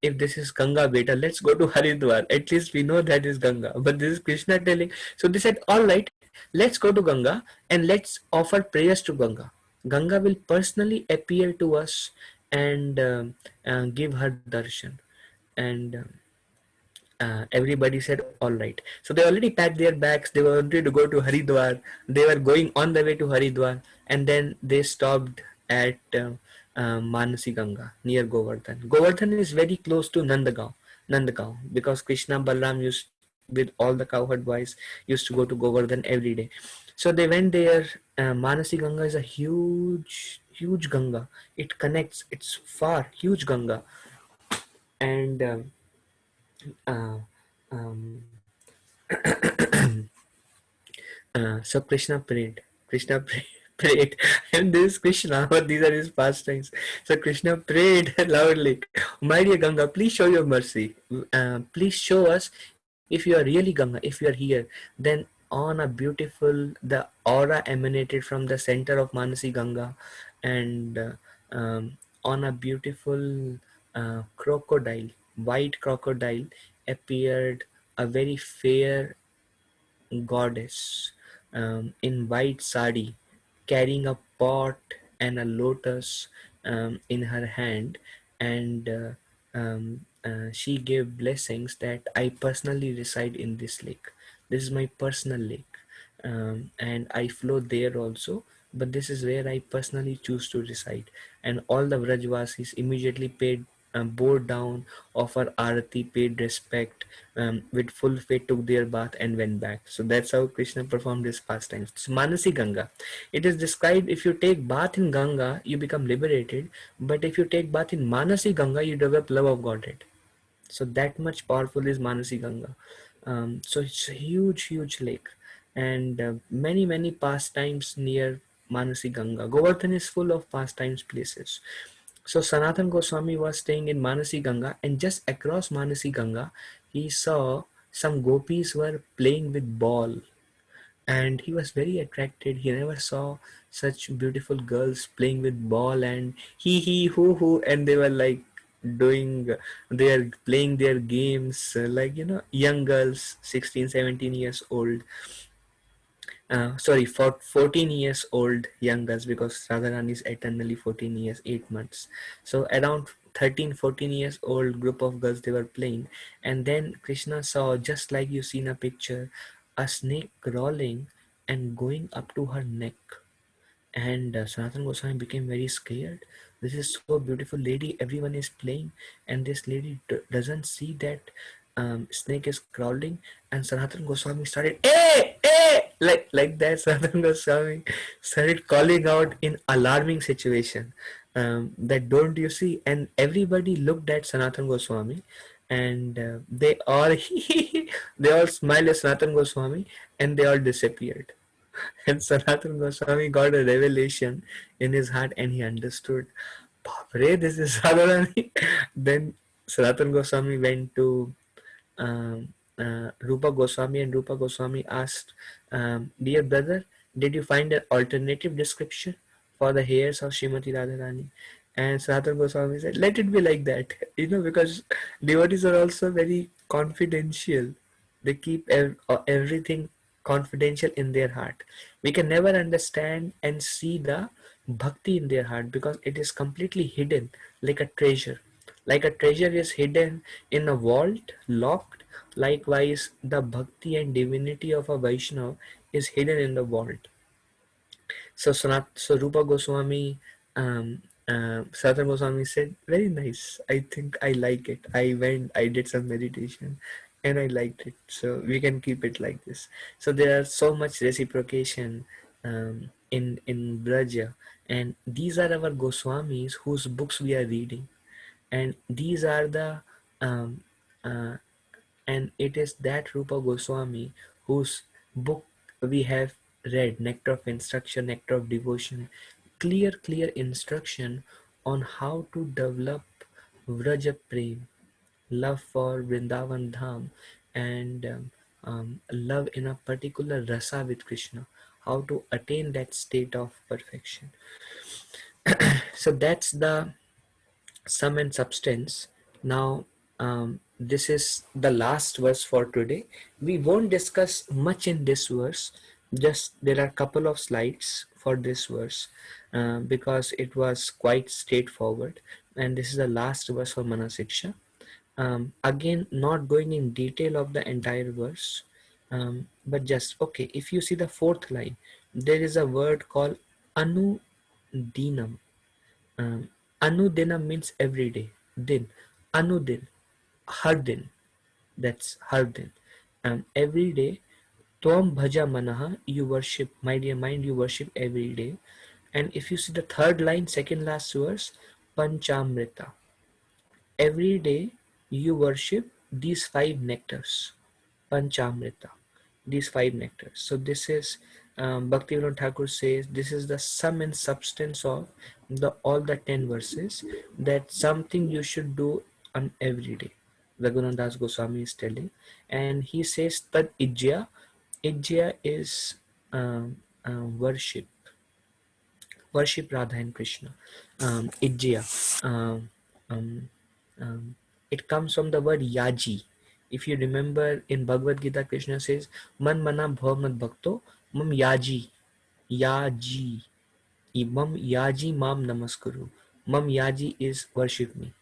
if this is Ganga, beta. Let's go to Haridwar. At least we know that is Ganga." But this is Krishna telling. So they said, "All right, let's go to Ganga and let's offer prayers to Ganga. Ganga will personally appear to us and give her darshan." And everybody said, "All right." So they already packed their bags. They were ready to go to Haridwar. They were going on the way to Haridwar, and then they stopped at Manasi Ganga near Govardhan. Govardhan is very close to Nandagaon, because Krishna Balram used with all the cowherd boys used to go to Govardhan every day. So they went there. Manasi Ganga is a huge Ganga. It connects. It's far, huge Ganga, and uh, um, so Krishna prayed. Krishna prayed, and this is Krishna, but these are his pastimes. So Krishna prayed loudly, "My dear Ganga, please show your mercy. Please show us if you are really Ganga, if you are here." Then on a beautiful, the aura emanated from the center of Manasi Ganga, and on a beautiful crocodile, white crocodile, appeared a very fair goddess in white sari, carrying a pot and a lotus in her hand, and she gave blessings that I personally reside in this lake. This is my personal lake, and I flow there also. But this is where I personally choose to reside. And all the Vrajvasis immediately bore down, offer arati, paid respect, with full faith, took their bath and went back. So that's how Krishna performed his pastimes. It's Manasi Ganga. It is described, if you take bath in Ganga, you become liberated. But if you take bath in Manasi Ganga, you develop love of Godhead. So that much powerful is Manasi Ganga. So it's a huge lake, and many pastimes near Manasi Ganga. Govardhan is full of pastimes places. So Sanatan Goswami was staying in Manasi Ganga, and just across Manasi Ganga, he saw some gopis were playing with ball. and he was very attracted. He never saw such beautiful girls playing with ball and he hoo, and they were like doing, they are playing their games, like, young girls, 16, 17 years old, sorry, for 14 years old young girls, because Radharani is eternally 14 years 8 months. So around 13, 14 years old group of girls, they were playing, and then Krishna saw, just like you see in a picture, a snake crawling and going up to her neck. And Sanatan Goswami became very scared. This is so beautiful lady, everyone is playing, and this lady doesn't see that snake is crawling. And Sanatan Goswami started, hey, hey, like that. Sanatan Goswami started calling out in alarming situation, that don't you see? And everybody looked at Sanatan Goswami, and they all they all smiled at Sanatan Goswami, and they all disappeared. And Sanatana Goswami got a revelation in his heart, and he understood, Bapre, this is Radharani. Then Sanatana Goswami went to Rupa Goswami, and Rupa Goswami asked, dear brother, did you find an alternative description for the hairs of Srimati Radharani? And Sanatana Goswami said, let it be like that, because devotees are also very confidential. They keep everything confidential in their heart. We can never understand and see the bhakti in their heart, because it is completely hidden, like a treasure. Like a treasure is hidden in a vault, locked. Likewise, the bhakti and divinity of a Vaishnava is hidden in the vault. So Rupa Goswami, Sanatana Goswami said, very nice. I think I like it. I went, I did some meditation, and I liked it. So we can keep it like this. So there are so much reciprocation in Braja, and these are our Goswamis whose books we are reading, and these are the um, uh, and it is that Rupa Goswami whose book we have read, Nectar of Instruction, Nectar of Devotion, clear instruction on how to develop Vraja Prem, love for Vrindavan Dham, and love in a particular rasa with Krishna, how to attain that state of perfection. So that's the sum and substance. Now, this is the last verse for today. We won't discuss much in this verse. Just there are a couple of slides for this verse, because it was quite straightforward. And this is the last verse for Manasiksha. Again, not going in detail of the entire verse, but just okay. If you see the fourth line, there is a word called anudinam. um, Anudina means every day. Din. Anudin. Har din. That's har din. Every day. Tvam bhaja manaha. You worship. My dear mind, you worship every day. And if you see the third line, second last verse, Panchamrita. Every day you worship these five nectars. Panchamrita, these five nectars. So this is, Bhaktivinoda Thakur says, this is the sum and substance of the all the 10 verses, that something you should do on every day. Raghunath Das Goswami is telling, and he says that Ijya is worship, worship Radha and Krishna. Ijya. Um, um, um, it comes from the word yaji. If you remember in Bhagavad Gita, Krishna says, Man mana bhavat bhakto mam yaji. Yaji. Mam yaji mam namaskuru. Mam yaji is worship me.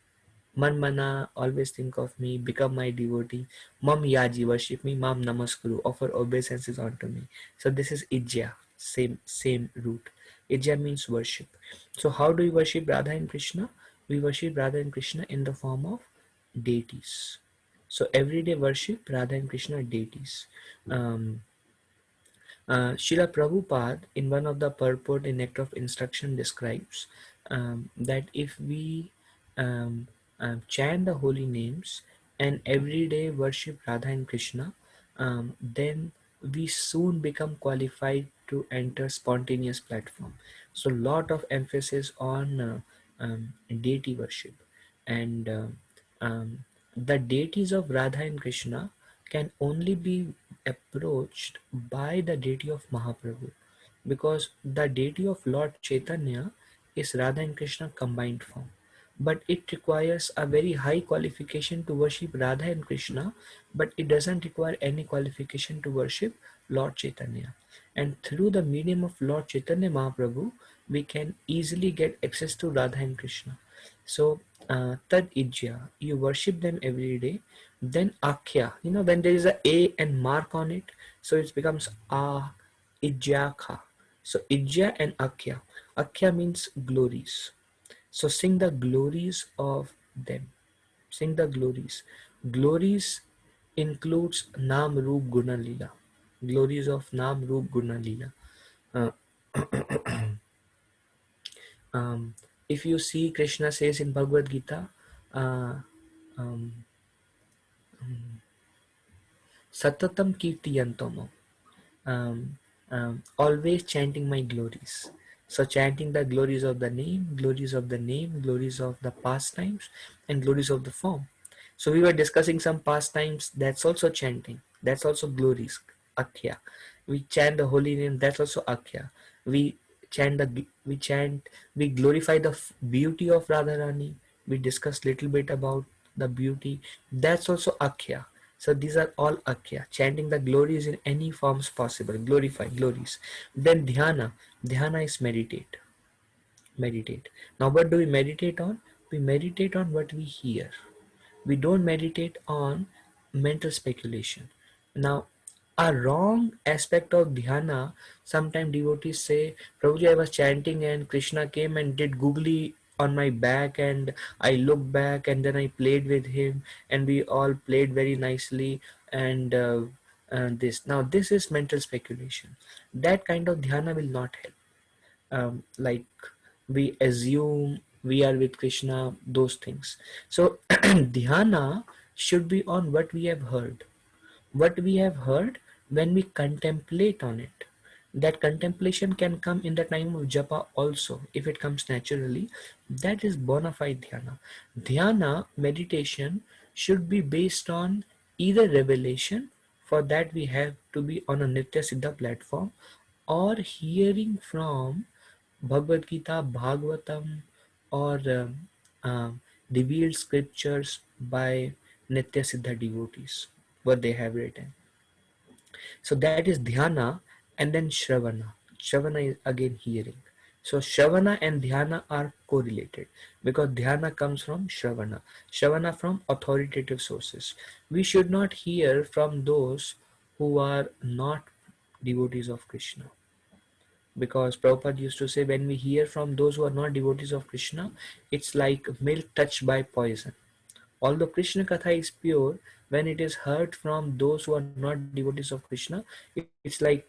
Man mana, always think of me, become my devotee. Mam yaji, worship me. Mam namaskuru, offer obeisances unto me. So this is ijya, same root. Ijya means worship. So how do we worship Radha and Krishna? We worship Radha and Krishna in the form of deities. So everyday worship Radha and Krishna are deities. Um, Srila Prabhupada, in one of the purport in Nectar of Instruction, describes that if we um, chant the holy names and every day worship Radha and Krishna, then we soon become qualified to enter spontaneous platform. So, lot of emphasis on deity worship, and the deities of Radha and Krishna. can only be approached by the deity of Mahaprabhu, because the deity of Lord Chaitanya is Radha and Krishna combined form. But it requires a very high qualification to worship Radha and Krishna, but it doesn't require any qualification to worship Lord Chaitanya. And through the medium of Lord Chaitanya Mahaprabhu, we can easily get access to Radha and Krishna. So, Tad Ijya, you worship them every day. Then Akhya, when there is a and mark on it, so it becomes Ijya. So Ijya and Akhya. Akhya means glories. So sing the glories of them. Sing the glories. Glories includes Nam Roop Guna Lila. Glories of Nam Roop Guna Lila. Uh, um, if you see, Krishna says in Bhagavad Gita, uh, um, Satatam Kirtiyantomo, um, always chanting my glories. So chanting the glories of the name, glories of the name, glories of the pastimes, and glories of the form. So we were discussing some pastimes. That's also chanting. That's also glories. Akhya. We chant the holy name. That's also Akhya. We we glorify the beauty of Radharani. We discussed little bit about the beauty. That's also Akhya. So these are all Akhya, chanting the glories in any forms possible, glorify, glories. Then Dhyana. Dhyana is meditate. Meditate. Now what do we meditate on? We meditate on what we hear. We don't meditate on mental speculation. Now, a wrong aspect of dhyana, sometimes devotees say, Prabhuji, I was chanting and Krishna came and did googly on my back, and I looked back and then I played with him and we all played very nicely, and this. Now, this is mental speculation. That kind of dhyana will not help. Like we assume we are with Krishna, those things. So dhyana should be on what we have heard. What we have heard, when we contemplate on it. That contemplation can come in the time of japa also, if it comes naturally. That is bona fide dhyana. Dhyana meditation should be based on either revelation, for that we have to be on a Nitya Siddha platform, or hearing from Bhagavad Gita, Bhagavatam, or revealed scriptures by Nitya Siddha devotees, what they have written. So that is dhyana, and then shravana. Shravana is again hearing. So shravana and dhyana are correlated, because dhyana comes from shravana. Shravana from authoritative sources. We should not hear from those who are not devotees of Krishna, because Prabhupada used to say, when we hear from those who are not devotees of Krishna, it's like milk touched by poison. Although Krishna Katha is pure, when it is heard from those who are not devotees of Krishna, it's like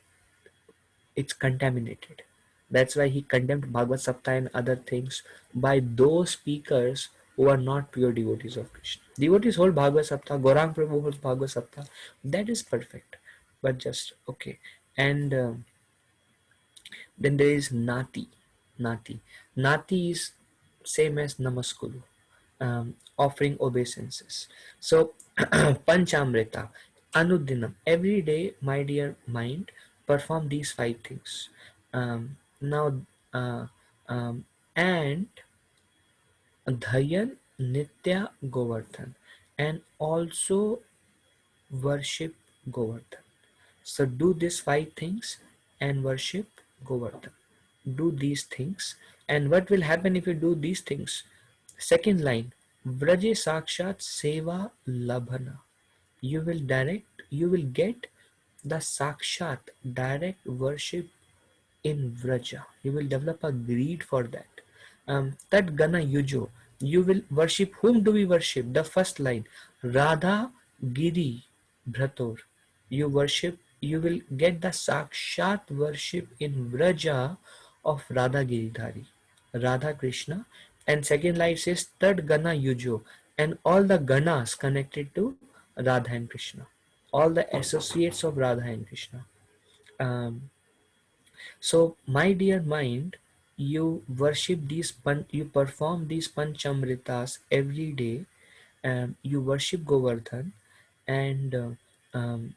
it's contaminated. That's why he condemned Bhagavad Sapta and other things by those speakers who are not pure devotees of Krishna. Devotees hold Bhagavad Sapta, Gaurang Prabhu holds Bhagavad Sapta. That is perfect. But just okay. And then there is Nati. Nati. Nati is same as Namaskuru, offering obeisances. So, Panchamrita, Anudinam. Every day, my dear mind, perform these five things. Now, uh, and Dhayan Nitya Govardhan, and also worship Govardhan. So do these five things and worship Govardhan. Do these things, and what will happen if you do these things? Second line, Vraje Sakshat Seva Labhana. You will get the Sakshat, direct worship in Vraja. You will develop a greed for that. Tat Gana Yujo. You will worship. Whom do we worship? The first line, Radha Giri Bhrator. You worship. You will get the Sakshat worship in Vraja of Radha Giridhari, Radha Krishna. And second line says Tad Gana Yujo, and all the ganas connected to Radha and Krishna, all the associates of Radha and Krishna. Um, so, my dear mind, you worship you perform these panchamritas every day. You worship Govardhan, and um,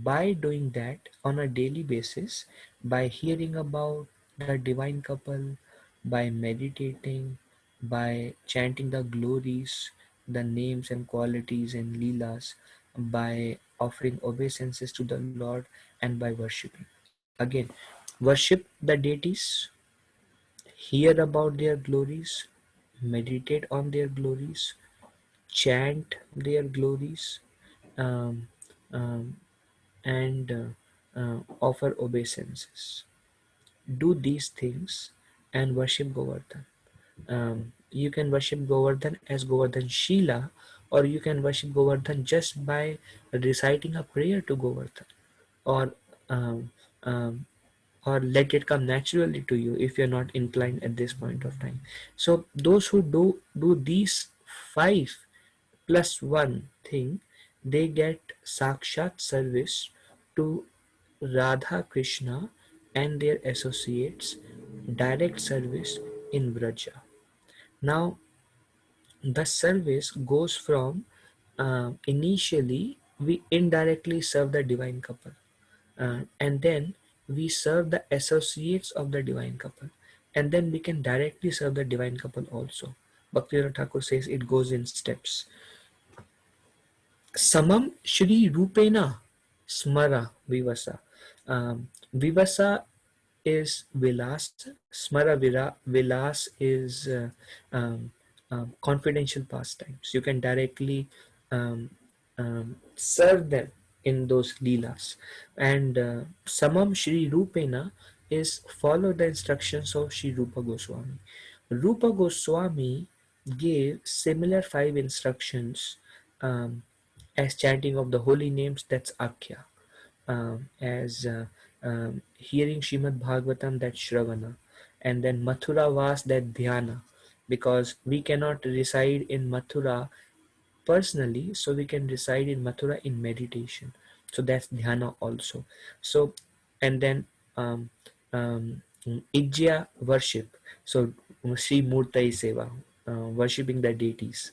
by doing that on a daily basis, by hearing about the divine couple, by meditating, by chanting the glories, the names and qualities and leelas, by offering obeisances to the Lord, and by worshipping. Again, worship the deities, hear about their glories, meditate on their glories, chant their glories, um, um, and offer obeisances. Do these things and worship Govardhan. You can worship Govardhan as Govardhan Shila, or you can worship Govardhan just by reciting a prayer to Govardhan, or um, um, or let it come naturally to you if you're not inclined at this point of time. So those who do these five plus one thing, they get sakshat service to Radha Krishna and their associates, direct service in Braja. Now the service goes from initially we indirectly serve the divine couple, and then we serve the associates of the divine couple, and then we can directly serve the divine couple also. Bhaktivinoda Thakur says it goes in steps. Samam Shri Rupena Smara Vivasa. Vivasa is Vilas, Smara Vilas is confidential pastimes. You can directly um, serve them in those leelas. And Samam Shri Rupena is follow the instructions of Shri Rupa Goswami. Rupa Goswami gave similar five instructions um, as chanting of the holy names, that's Akhya, as hearing Shrimad Bhagavatam, that Shravana, and then Mathura Vas, that Dhyana, because we cannot reside in Mathura personally, so we can reside in Mathura in meditation. So that's Dhyana also. So, and then um, Ijya worship. So Sri Murtai Seva, worshipping the deities,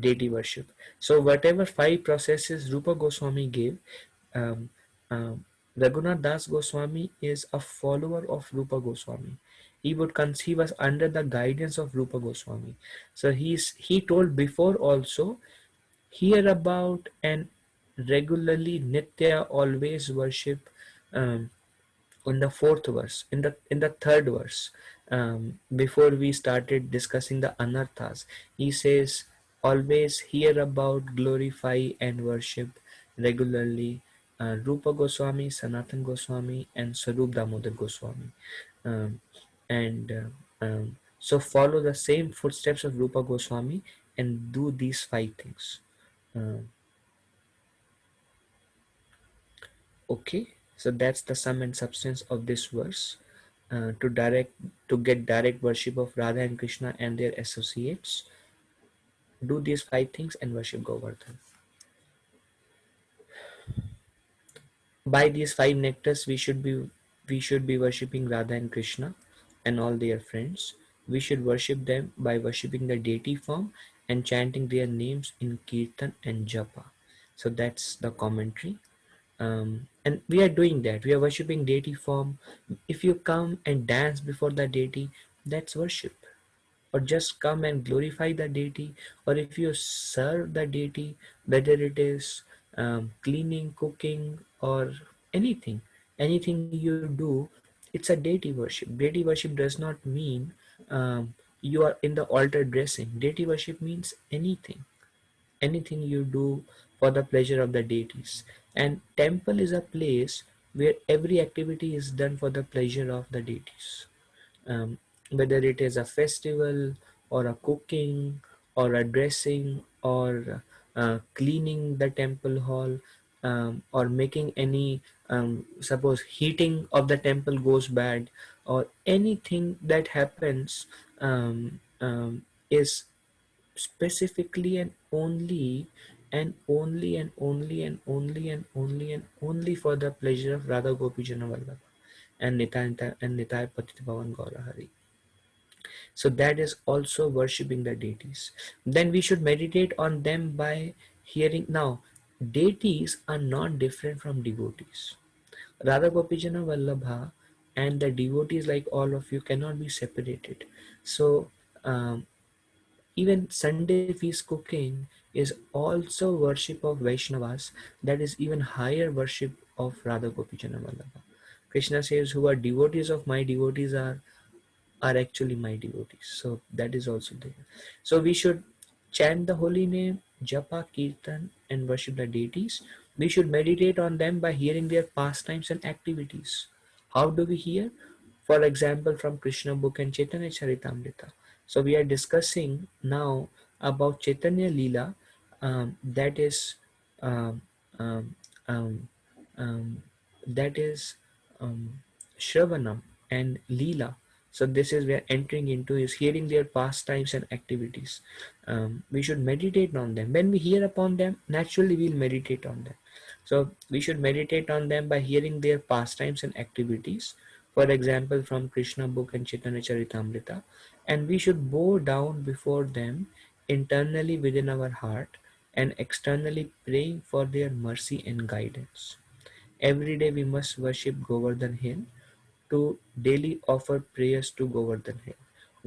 deity worship. So whatever five processes Rupa Goswami gave, um, um, Raghunath Das Goswami is a follower of Rupa Goswami. He was under the guidance of Rupa Goswami. So he told before also, hear about and regularly Nitya always worship, um, on the fourth verse, in the third verse, before we started discussing the anarthas, he says, always hear about, glorify and worship regularly Rupa Goswami, Sanatan Goswami and Sarup Damodar Goswami, um, and so follow the same footsteps of Rupa Goswami and do these five things. Um, Okay, so that's the sum and substance of this verse. To get direct worship of Radha and Krishna and their associates, do these five things and worship Govardhan. By these five nectars, we should be worshipping Radha and Krishna and all their friends. We should worship them by worshipping the deity form and chanting their names in kirtan and japa. So that's the commentary. And we are doing that. We are worshipping deity form. If you come and dance before the deity, that's worship. Or just come and glorify the deity. Or if you serve the deity, whether it is cleaning, cooking, or anything, anything you do, it's a deity worship. Deity worship does not mean you are in the altar dressing. Deity worship means anything you do for the pleasure of the deities. And temple is a place where every activity is done for the pleasure of the deities. um, Whether it is a festival or a cooking or a dressing or cleaning the temple hall, or making any, suppose heating of the temple goes bad, or anything that happens, is specifically and only for the pleasure of Radha Gopi Jana Vallabha and Nitai Patita Pavan Gaura Hari. So that is also worshipping the deities. Then we should meditate on them by hearing. Now, deities are not different from devotees. Radha Gopijana Vallabha and the devotees, like all of you, cannot be separated. So um, even Sunday feast cooking is also worship of Vaishnavas, that is even higher worship of Radha Gopijana Vallabha. Krishna says, who are devotees of my devotees are actually my devotees. So that is also there. So we should chant the holy name, japa, kirtan, and worship the deities. We should meditate on them by hearing their pastimes and activities. How do we hear? For example, from Krishna book and Chaitanya Charitamrita. So we are discussing now about Chaitanya Leela, that is um, um, um, um, that is Shravanam and Leela. So this is where entering into is hearing their pastimes and activities. We should meditate on them. When we hear upon them, naturally we'll meditate on them. So we should meditate on them by hearing their pastimes and activities. For example, from Krishna book and Chaitanya Charitamrita, and we should bow down before them internally within our heart and externally praying for their mercy and guidance. Every day we must worship Govardhan Hill to daily offer prayers to Govardhan Hill.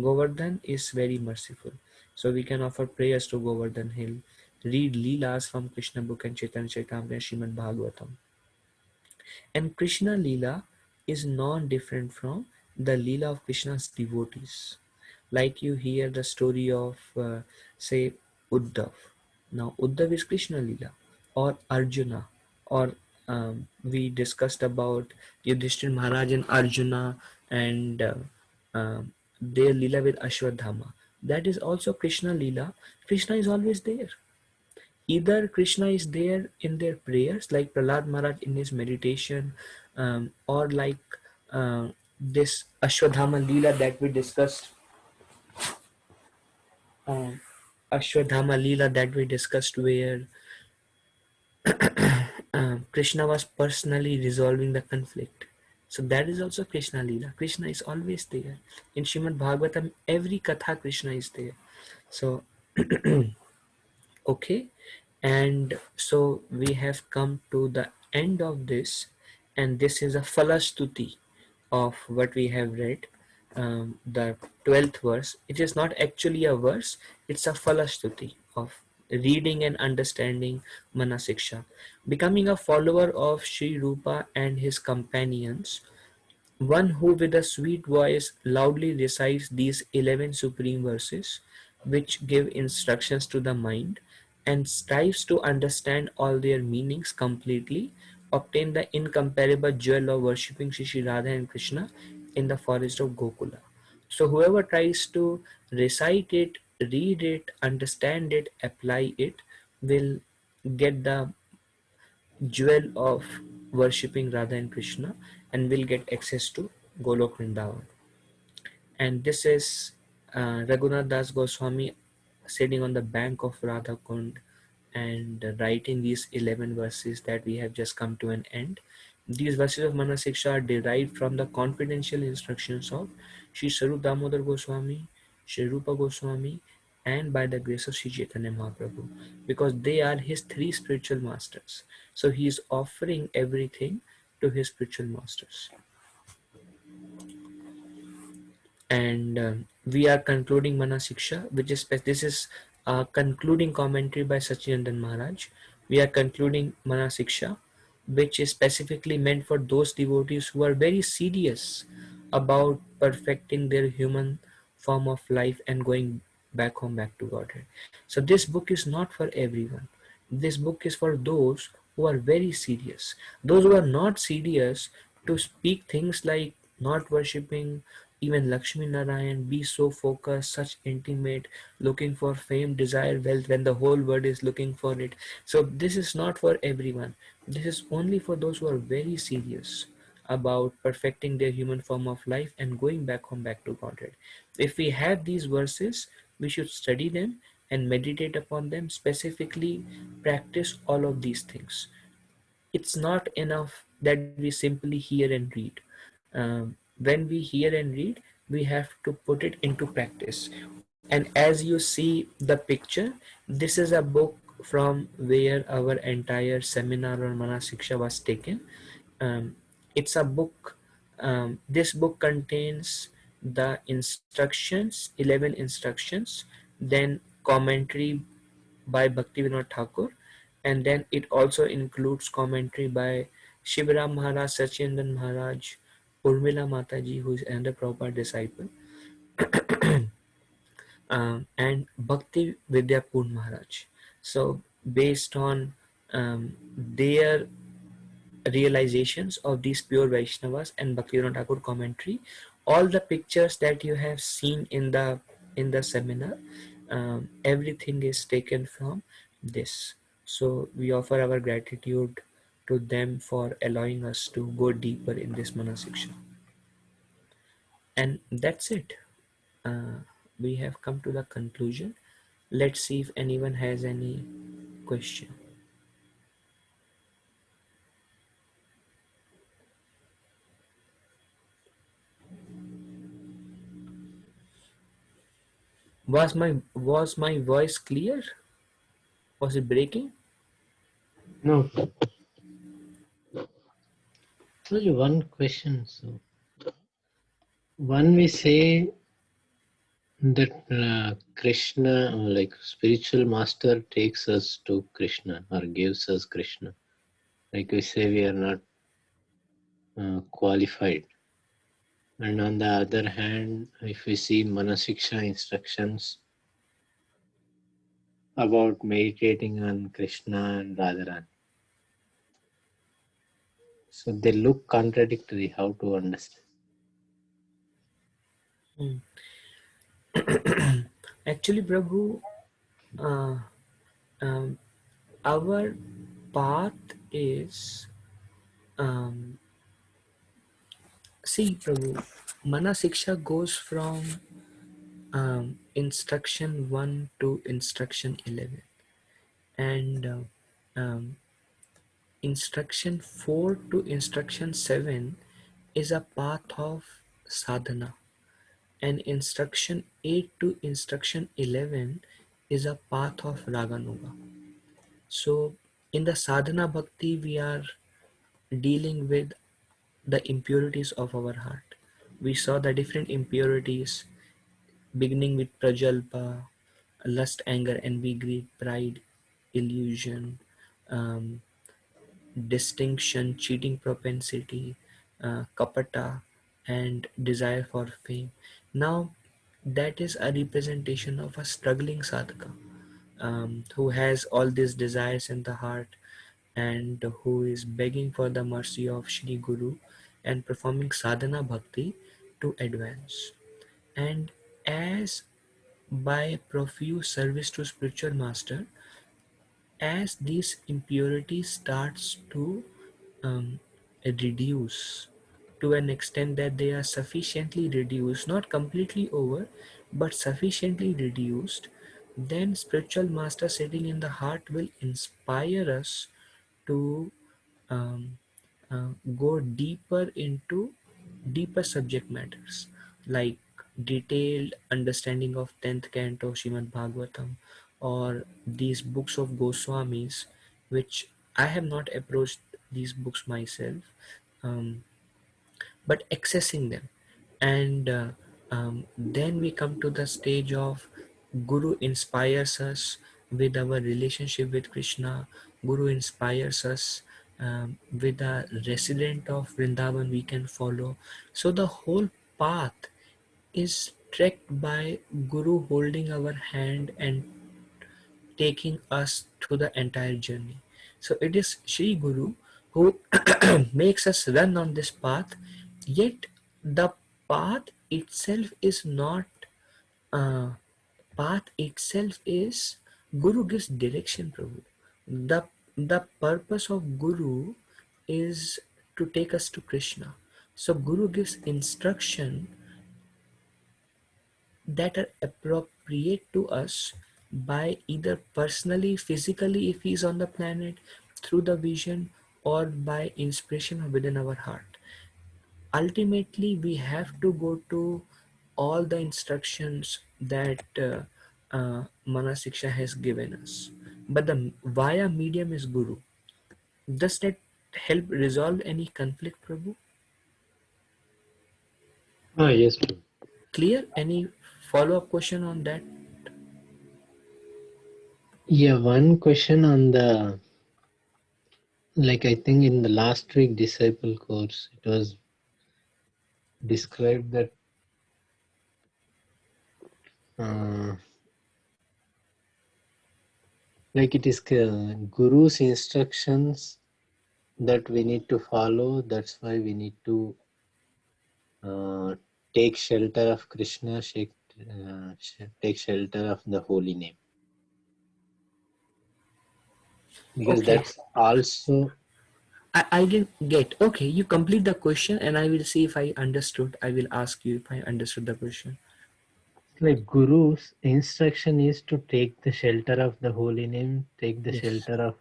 Govardhan is very merciful. So we can offer prayers to Govardhan Hill, read Leelas from Krishna book and Chaitanya Charitamrita, Srimad Bhagavatam. And Krishna Leela is non-different from the Leela of Krishna's devotees. Like you hear the story of, say, Uddhav. Now, Uddhav is Krishna Leela, or Arjuna, or we discussed about Yudhishthir Maharaj and Arjuna and their Leela with Ashwadhama. That is also Krishna Leela. Krishna is always there. Either Krishna is there in their prayers, like Prahlad Maharaj in his meditation, or like this Ashwadhama Leela that we discussed, um, Ashwadhama Leela that we discussed, where Krishna was personally resolving the conflict. So that is also Krishna Leela. Krishna is always there. In Srimad Bhagavatam, every katha Krishna is there. So okay, and so we have come to the end of this, and this is a falastuti of what we have read, the 12th verse. It is not actually a verse, it's a falastuti of reading and understanding Manasiksha. Becoming a follower of Sri Rupa and his companions, one who with a sweet voice loudly recites these 11 supreme verses, which give instructions to the mind, and strives to understand all their meanings completely, obtain the incomparable jewel of worshipping Shri Radha and Krishna in the forest of Gokula. So whoever tries to recite it, read it, understand it, apply it, will get the jewel of worshipping Radha and Krishna and will get access to Golok Vrindavan. And this is Raghunath Das Goswami sitting on the bank of Radha Kund and writing these 11 verses that we have just come to an end. These verses of Manasiksha are derived from the confidential instructions of Sri Sarup Damodar Goswami, Sri Rupa Goswami, and by the grace of Sri Chaitanya Mahaprabhu, because they are his three spiritual masters. So he is offering everything to his spiritual masters. And we are concluding Manasiksha, which is this is a concluding commentary by Sachidanand Maharaj. We are concluding Manasiksha, which is specifically meant for those devotees who are very serious about perfecting their human form of life and going back home, back to Godhead. So this book is not for everyone. This book is for those who are very serious. Those who are not serious to speak things like not worshipping even Lakshmi Narayan, be so focused, such intimate, looking for fame, desire wealth when the whole world is looking for it. So this is not for everyone. This is only for those who are very serious about perfecting their human form of life and going back home, back to Godhead. If we have these verses, we should study them and meditate upon them, specifically practice all of these things. It's not enough that we simply hear and read. When we hear and read, we have to put it into practice. And as you see the picture, this is a book from where our entire seminar on Manasiksha was taken. Um, it's a book. This book contains the instructions, 11 instructions, then commentary by Bhaktivinoda Thakur, and then it also includes commentary by Shivram Maharaj, Sachindan Maharaj, Urmila Mataji, who is another Prabhupada disciple, and Bhakti Vidyapur Maharaj. So, based on their realizations of these pure Vaishnavas and Bhaktivinoda Thakur commentary, all the pictures that you have seen in the seminar, everything is taken from this. So we offer our gratitude to them for allowing us to go deeper in this Manasiksha. And that's it. Uh, we have come to the conclusion. Let's see if anyone has any question. Was my voice clear? Was it breaking? No, so one question. So, when we say that Krishna, like spiritual master, takes us to Krishna or gives us Krishna, like we say, we are not qualified. And on the other hand, if we see Manasiksha instructions about meditating on Krishna and Radharani, so they look contradictory. How to understand? Hmm. Actually, Prabhu, uh, um, our path is, um, see, Prabhu, Mana Siksha goes from instruction 1 to instruction 11, and instruction 4 to instruction 7 is a path of sadhana, and instruction 8 to instruction 11 is a path of raganuga. So, in the sadhana bhakti, we are dealing with the impurities of our heart. We saw the different impurities beginning with prajalpa, lust, anger, envy, greed, pride, illusion, um, distinction, cheating propensity, kapata, and desire for fame. Now, that is a representation of a struggling sadhaka, who has all these desires in the heart and who is begging for the mercy of Shri Guru and performing sadhana bhakti to advance. And as by profuse service to spiritual master, as these impurities starts to um, reduce to an extent that they are sufficiently reduced, not completely over, but sufficiently reduced, then spiritual master sitting in the heart will inspire us to um, go deeper into deeper subject matters like detailed understanding of 10th canto Srimad Bhagavatam or these books of Goswamis, which I have not approached these books myself, um, but accessing them. And then we come to the stage of Guru inspires us with our relationship with Krishna. Guru inspires us with a resident of Vrindavan we can follow. So the whole path is trekked by Guru holding our hand and taking us through the entire journey. So it is Sri Guru who makes us run on this path, yet the path itself is not, uh, path itself is, Guru gives direction, Prabhu. The purpose of Guru is to take us to Krishna. So Guru gives instruction that are appropriate to us by either personally, physically, if he's on the planet, through the vision, or by inspiration within our heart. Ultimately, we have to go to all the instructions that Manasiksha has given us. but the via medium is Guru. Does that help resolve any conflict, Prabhu? Yes, Prabhu. Clear? Any follow-up question on that? Yeah, one question on the, like, I think in the last week disciple course, it was described that like it is Guru's instructions that we need to follow. That's why we need to uh, take shelter of Krishna, take shelter of the holy name. Because Okay. that's also, I didn't get. Okay, you complete the question and I will see if I understood. I will ask you if I understood the question. like Guru's instruction is to take the shelter of the holy name, take the Yes. shelter of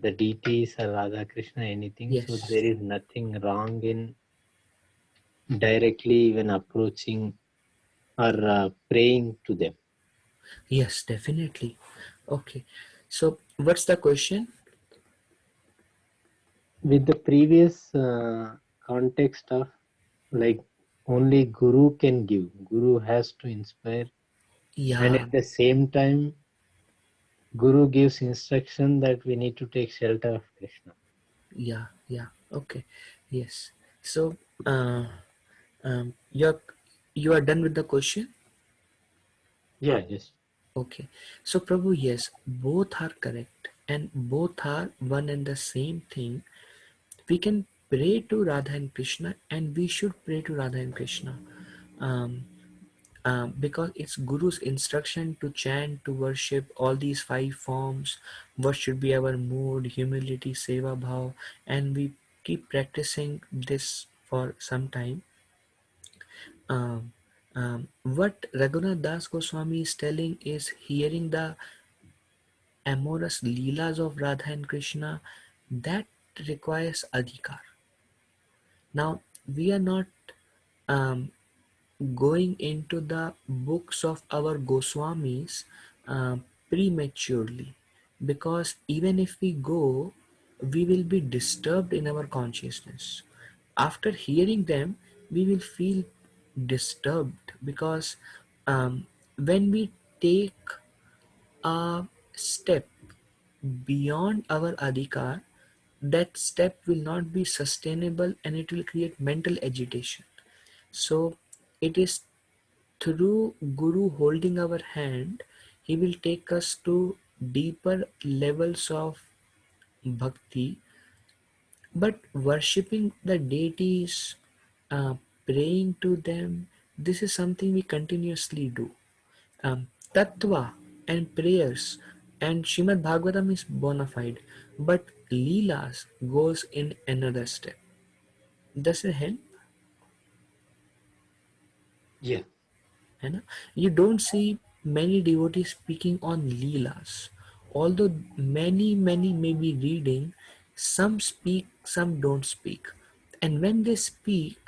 the deities or Radha Krishna, anything. So Yes. there is nothing wrong in directly even approaching or praying to them. Yes, definitely. Okay. So what's the question? With the previous context of like only Guru can give, Guru has to inspire, and Yeah, at the same time, Guru gives instruction that we need to take shelter of Krishna. yeah. Okay. Yes. So you're you are done with the question? Yeah, yes. Okay. So Prabhu, yes, both are correct and both are one and the same thing. We can pray to Radha and Krishna and we should pray to Radha and Krishna. Um, because it's Guru's instruction to chant, to worship all these five forms, what should be our mood, humility, seva bhav, and we keep practicing this for some time. Um, what Raghunath Das Goswami is telling is hearing the amorous leelas of Radha and Krishna, that requires adhikar. Now, we are not um, going into the books of our Goswamis uh, prematurely, because even if we go, we will be disturbed in our consciousness. After hearing them, we will feel disturbed because when we take a step beyond our adhikar, that step will not be sustainable and it will create mental agitation. So it is through Guru holding our hand, he will take us to deeper levels of bhakti. But worshipping the deities, uh, praying to them, this is something we continuously do. Tattva and prayers and Shrimad Bhagavatam is bona fide, but Leelas goes in another step. Does it help? Yeah. है ना? You don't see many devotees speaking on Leelas. Although many may be reading, some speak, some don't speak. And when they speak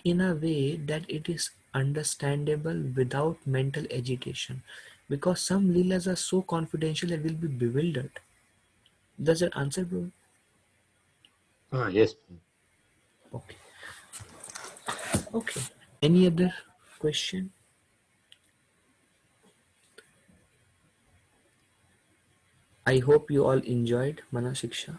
in a way that it is understandable without mental agitation. Because some Leelas are so confidential that we'll be bewildered. Does that answer, bro? Yes. Okay. Okay. Any other question? I hope you all enjoyed Manasiksha.